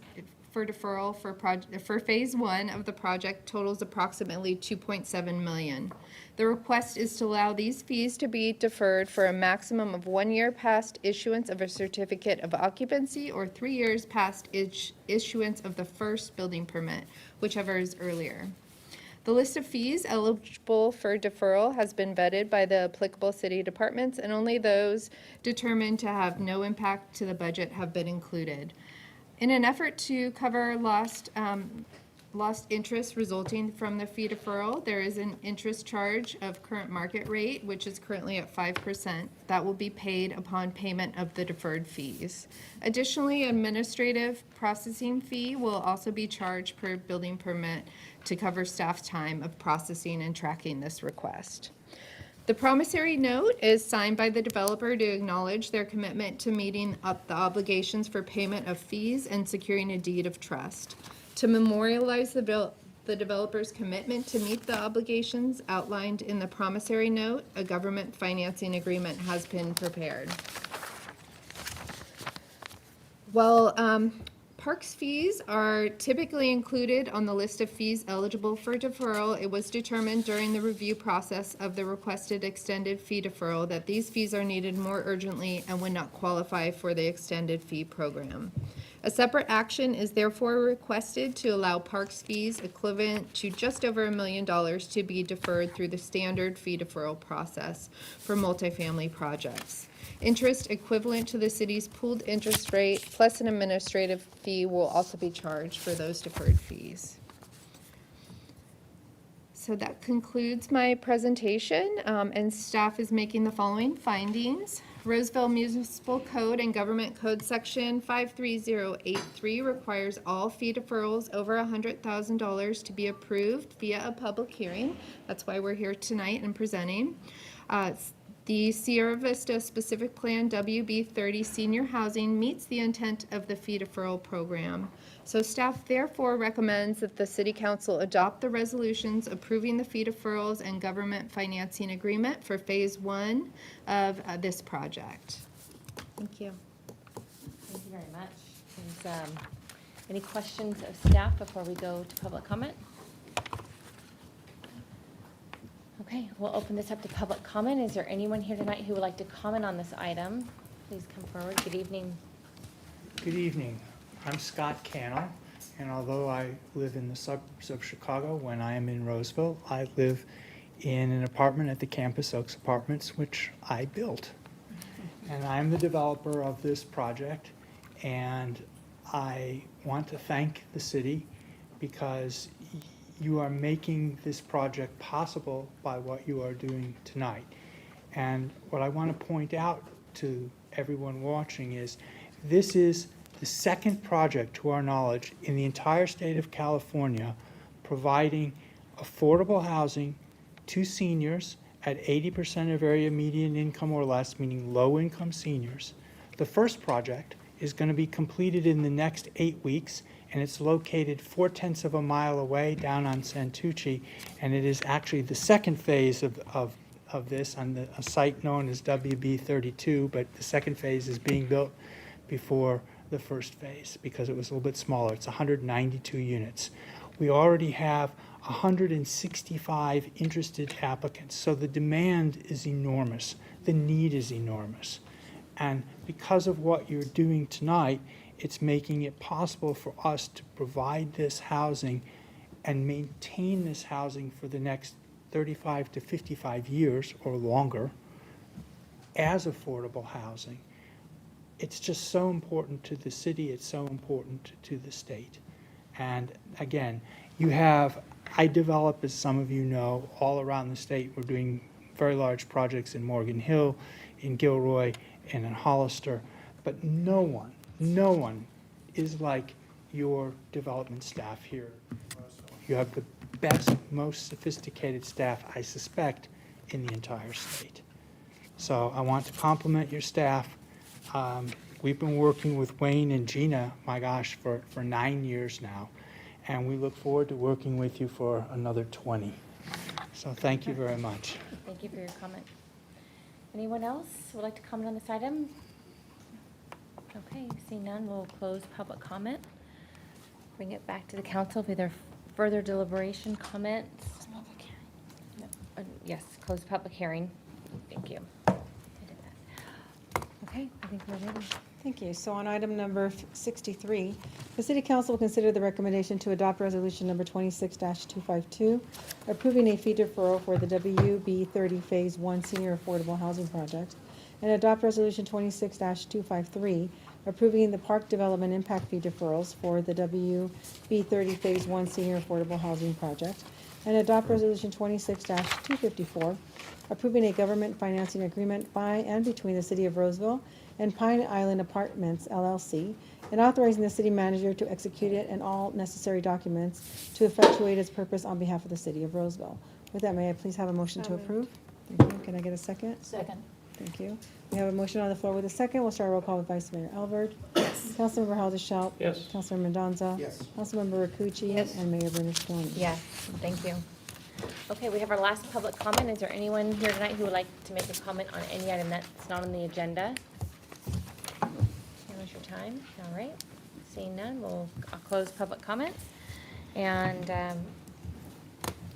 for deferral for Phase 1 of the project totals approximately $2.7 million. The request is to allow these fees to be deferred for a maximum of 1 year past issuance of a certificate of occupancy or 3 years past issuance of the first building permit, whichever is earlier. The list of fees eligible for deferral has been vetted by the applicable city departments, and only those determined to have no impact to the budget have been included. In an effort to cover lost interest resulting from the fee deferral, there is an interest charge of current market rate, which is currently at 5%. That will be paid upon payment of the deferred fees. Additionally, administrative processing fee will also be charged per building permit to cover staff time of processing and tracking this request. The promissory note is signed by the developer to acknowledge their commitment to meeting up the obligations for payment of fees and securing a deed of trust. To memorialize the developer's commitment to meet the obligations outlined in the promissory note, a government financing agreement has been prepared. While parks fees are typically included on the list of fees eligible for deferral, it was determined during the review process of the requested extended fee deferral that these fees are needed more urgently and would not qualify for the extended fee program. A separate action is therefore requested to allow parks fees equivalent to just over $1 million to be deferred through the standard fee deferral process for multifamily projects. Interest equivalent to the city's pooled interest rate plus an administrative fee will also be charged for those deferred fees. So that concludes my presentation, and staff is making the following findings. Roseville Municipal Code and Government Code Section 53083 requires all fee deferrals over $100,000 to be approved via a public hearing. That's why we're here tonight and presenting. The Sierra Vista Specific Plan WB30 Senior Housing meets the intent of the fee deferral program. So staff therefore recommends that the City Council adopt the resolutions approving the fee deferrals and government financing agreement for Phase 1 of this project. Thank you. Thank you very much. Any questions of staff before we go to public comment? Okay, we'll open this up to public comment. Is there anyone here tonight who would like to comment on this item? Please come forward. Good evening. Good evening. I'm Scott Cannell, and although I live in the suburbs of Chicago, when I am in Roseville, I live in an apartment at the Campus Oaks Apartments, which I built. And I'm the developer of this project, and I want to thank the city because you are making this project possible by what you are doing tonight. And what I want to point out to everyone watching is this is the second project, to our knowledge, in the entire state of California providing affordable housing to seniors at 80% of area median income or less, meaning low-income seniors. The first project is going to be completed in the next 8 weeks, and it's located 0.4 of a mile away down on Santucci, and it is actually the second phase of this on a site known as WB 32, but the second phase is being built before the first phase because it was a little bit smaller. It's 192 units. We already have 165 interested applicants, so the demand is enormous. The need is enormous. And because of what you're doing tonight, it's making it possible for us to provide this housing and maintain this housing for the next 35 to 55 years or longer as affordable housing. It's just so important to the city, it's so important to the state. And again, I develop, as some of you know, all around the state. We're doing very large projects in Morgan Hill, in Gilroy, and in Hollister, but no one is like your development staff here. You have the best, most sophisticated staff, I suspect, in the entire state. So I want to compliment your staff. We've been working with Wayne and Gina, my gosh, for 9 years now, and we look forward to working with you for another 20. So thank you very much. Thank you for your comment. Anyone else would like to comment on this item? Okay, seeing none, we'll close public comment. Bring it back to the council. If there are further deliberation, comments? No. Yes, close the public hearing. Thank you. I did that. Okay, I think we're ready. Thank you. So on item number 63, the City Council will consider the recommendation to adopt resolution number 26-252, approving a fee deferral for the WB 30 Phase 1 Senior Affordable Housing Project, and adopt resolution 26-253, approving the park development impact fee deferrals for the WB 30 Phase 1 Senior Affordable Housing Project, and adopt resolution 26-254, approving a government financing agreement by and between the City of Roseville and Pine Island Apartments, LLC, and authorizing the city manager to execute it and all necessary documents to effectuate its purpose on behalf of the City of Roseville. With that, may I please have a motion to approve? Thank you. Can I get a second? Second. Thank you. We have a motion on the floor with a second. We'll start a roll call with Vice Mayor Elbert. Yes. Councilmember Halderschelt. Yes. Councilmember Mendoza. Yes. Councilmember Rakucci. Yes. And Mayor Bernasconi. Yes, thank you. Okay, we have our last public comment. Is there anyone here tonight who would like to make a comment on any item that's not on the agenda? Now's your time. All right. Seeing none, I'll close public comment and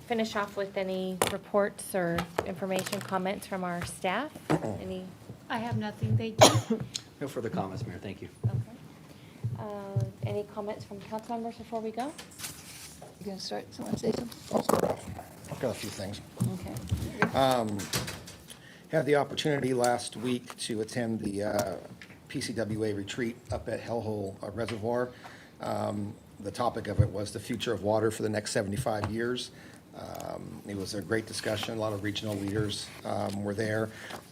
finish off with any reports or information, comments from our staff. Any? I have nothing, thank you. No further comments, Mayor, thank you. Okay. Any comments from council members before we go? You gonna start? Someone say something? I'll start off. I've got a few things. Okay. Had the opportunity last week to attend the PCWA retreat up at Hellhole Reservoir. The topic of it was the future of water for the next 75 years. It was a great discussion. A lot of regional leaders were there,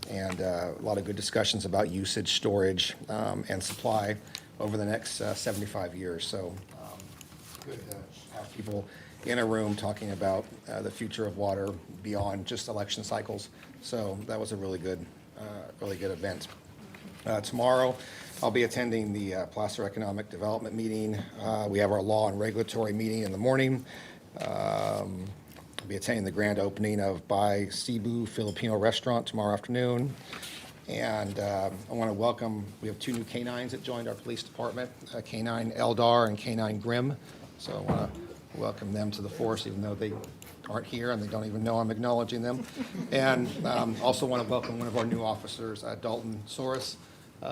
and a lot of good discussions about usage, storage, and supply over the next 75 years. So good to have people in a room talking about the future of water beyond just election cycles. So that was a really good event. Tomorrow, I'll be attending the Placer Economic Development meeting. We have our law and regulatory meeting in the morning. I'll be attending the grand opening of By Cebu Filipino restaurant tomorrow afternoon. And I want to welcome, we have 2 new canines that joined our police department, Canine Eldar and Canine Grim. So I want to welcome them to the force, even though they aren't here, and they don't even know I'm acknowledging them. And also want to welcome one of our new officers, Dalton Soros,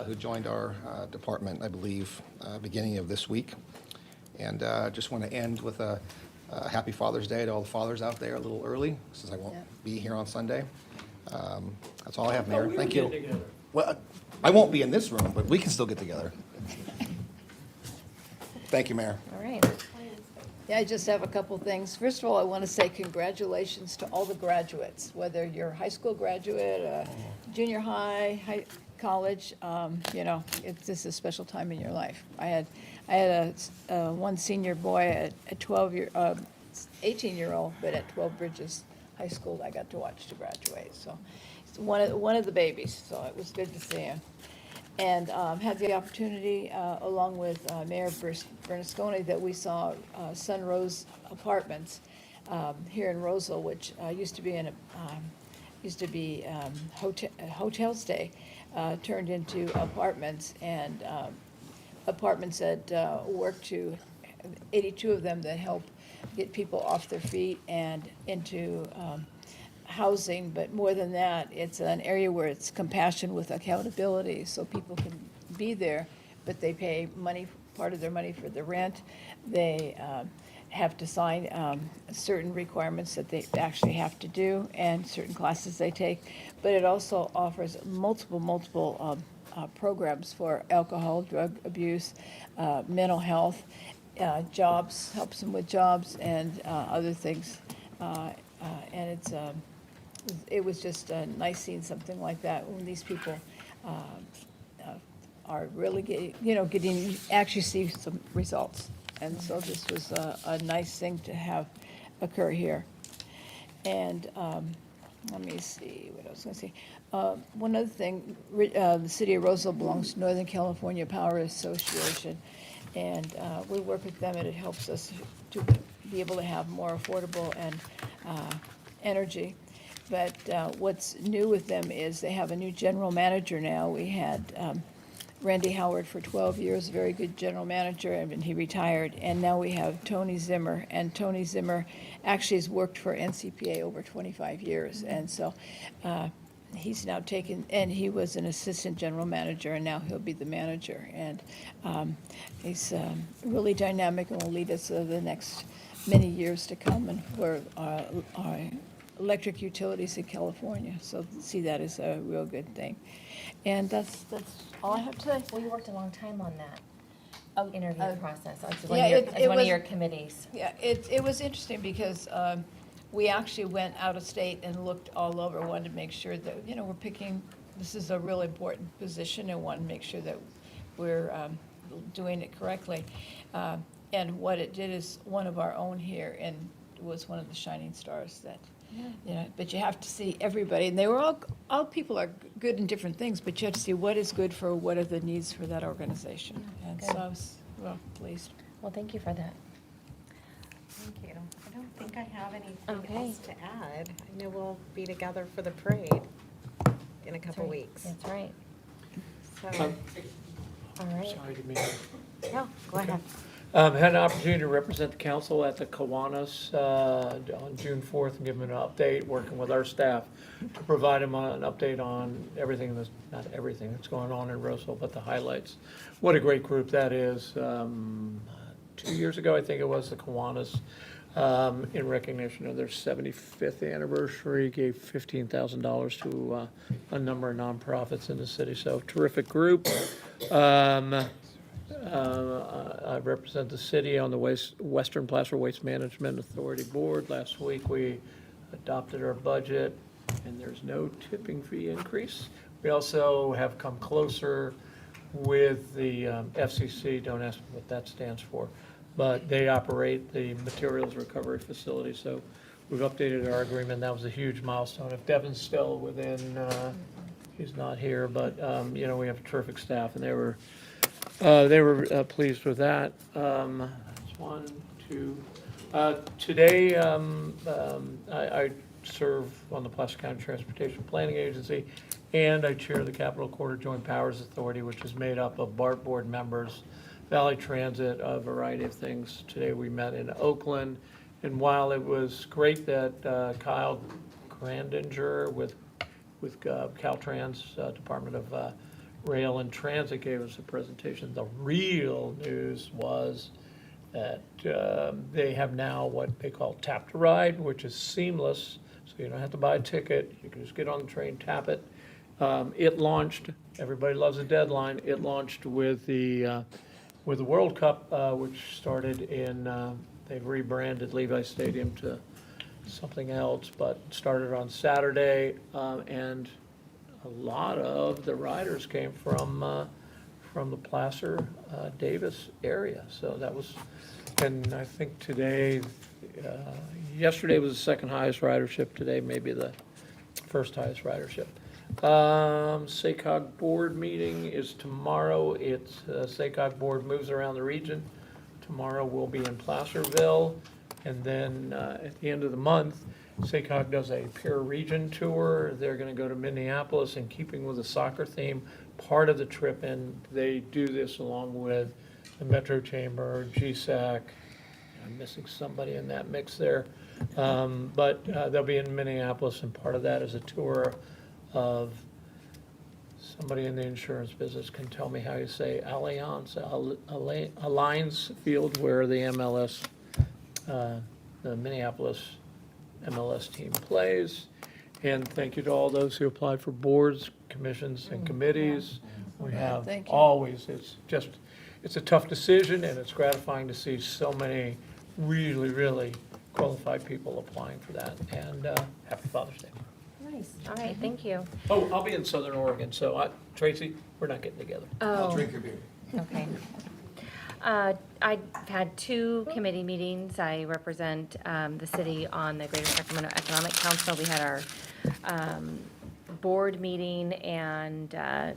who joined our department, I believe, beginning of this week. And just want to end with a happy Father's Day to all the fathers out there a little early, since I won't be here on Sunday. That's all I have, Mayor. Thank you. Well, I won't be in this room, but we can still get together. Thank you, Mayor. All right. Yeah, I just have a couple things. First of all, I want to say congratulations to all the graduates, whether you're a high school graduate, junior high, college, you know, this is a special time in your life. I had one senior boy at 18-year-old, but at 12 Bridges High School, I got to watch to graduate. So it's one of the babies, so it was good to see him. And had the opportunity, along with Mayor Bernasconi, that we saw Sunrose Apartments here in Roseville, which used to be hotel stay, turned into apartments, and apartments that work to 82 of them that help get people off their feet and into housing. But more than that, it's an area where it's compassion with accountability, so people can be there, but they pay part of their money for the rent. They have to sign certain requirements that they actually have to do, and certain classes they take. But it also offers multiple programs for alcohol, drug abuse, mental health, jobs, helps them with jobs and other things. And it was just nice seeing something like that when these people are really getting actually see some results. And so this was a nice thing to have occur here. And let me see what I was going to say. One other thing, the city of Roseville belongs to Northern California Power Association, and we work with them, and it helps us to be able to have more affordable and energy. But what's new with them is they have a new general manager now. We had Randy Howard for 12 years, a very good general manager, and he retired. And now we have Tony Zimmer, and Tony Zimmer actually has worked for NCPA over 25 years. And so he's now taken, and he was an assistant general manager, and now he'll be the manager. And he's really dynamic and will lead us the next many years to come, and for our electric utilities in California. So see that as a real good thing. And that's all I have to say. Well, you worked a long time on that interview process, as Yeah, one of your committees. Yeah, it was interesting because we actually went out of state and looked all over, wanted to make sure that, we're picking, this is a real important position, and want to make sure that we're doing it correctly. And what it did is one of our own here, and was one of the shining stars that, but you have to see everybody, and they were all people are good in different things, but you have to see what is good for what are the needs for that organization. And so I was pleased. Well, thank you for that. Thank you. I don't think I have anything Okay. else to add. I know we'll be together for the parade in a couple right. weeks. That's right. So, All right. Sorry to mean. no, go ahead. Had an opportunity to represent the council at the Kiwanis on June 4th and give them an update, working with our staff to provide them an update on everything not everything that's going on in Roseville, but the highlights. What a great group that is. 2 years ago, I think it was, the Kiwanis, in recognition of their 75th anniversary, gave $15,000 to a number of nonprofits in the city. So terrific group. I represent the city on the Western Placer Waste Management Authority Board. Last week, we adopted our budget, and there's no tipping fee increase. We also have come closer with the FCC, don't ask me what that stands for, but they operate the materials recovery facility, so we've updated our agreement. That was a huge milestone. If Devin's still within, he's not here, but, we have a terrific staff, and they were pleased with that. That's one, two. Today, I serve on the Placer County Transportation Planning Agency, and I chair the Capital Quarter Joint Powers Authority, which is made up of BART board members, Valley Transit, a variety of things. Today we met in Oakland, And while it was great that Kyle Grandinger with Caltrans, Department of Rail and Transit gave us a presentation, the real news was that they have now what they call Tap to Ride, which is seamless, so you don't have to buy a ticket. You can just get on the train, tap it. It launched, everybody loves a deadline, it launched with the World Cup, which started in, they've rebranded Levi Stadium to something else, but started on Saturday, and a lot of the riders came from the Placer Davis area. So that was, and I think today, yesterday was the second highest ridership, today maybe the first highest ridership. SACOG board meeting is tomorrow. It's, SACOG board moves around the region. Tomorrow we'll be in Placerville, and then at the end of the month, SACOG does a peer region tour. They're gonna go to Minneapolis in keeping with the soccer theme, part of the trip, and they do this along with the Metro Chamber, GSAC. I'm missing somebody in that mix there. But they'll be in Minneapolis, and part of that is a tour of, somebody in the insurance business can tell me how you say Alliance Field, where the MLS, the Minneapolis MLS team plays. And thank you to all those who applied for boards, commissions, and committees. We have Thank you. always, it's a tough decision, and it's gratifying to see so many really, really qualified people applying for that. And happy Father's Day. Nice. All right, thank you. Oh, I'll be in Southern Oregon, so Tracy, we're not getting together. Oh. I'll drink your beer. Okay. I've had two committee meetings. I represent the city on the Greater Sacramento Economic Council. We had our board meeting and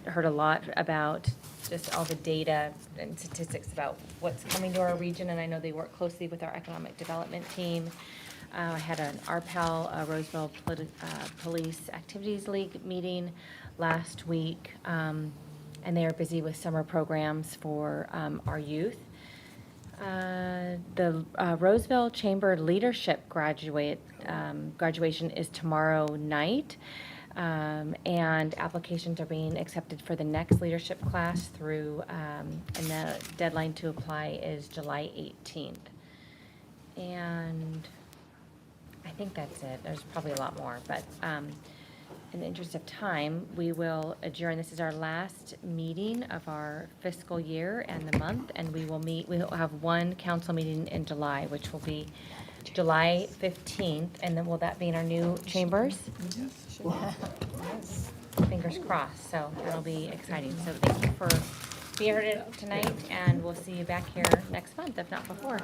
heard a lot about just all the data and statistics about what's coming to our region, and I know they work closely with our economic development team. I had an RPAL, Roseville Police Activities League meeting last week, and they are busy with summer programs for our youth. The Roseville Chamber Leadership graduation is tomorrow night, and applications are being accepted for the next leadership class through, and the deadline to apply is July 18th. And I think that's it. There's probably a lot more, but in the interest of time, we will adjourn. This is our last meeting of our fiscal year and the month, and we will have one council meeting in July, which will be July 15th, and then will that be in our new chambers? Yes. Fingers crossed, so that'll be exciting. So thank you for being here tonight, and we'll see you back here next month, if not before.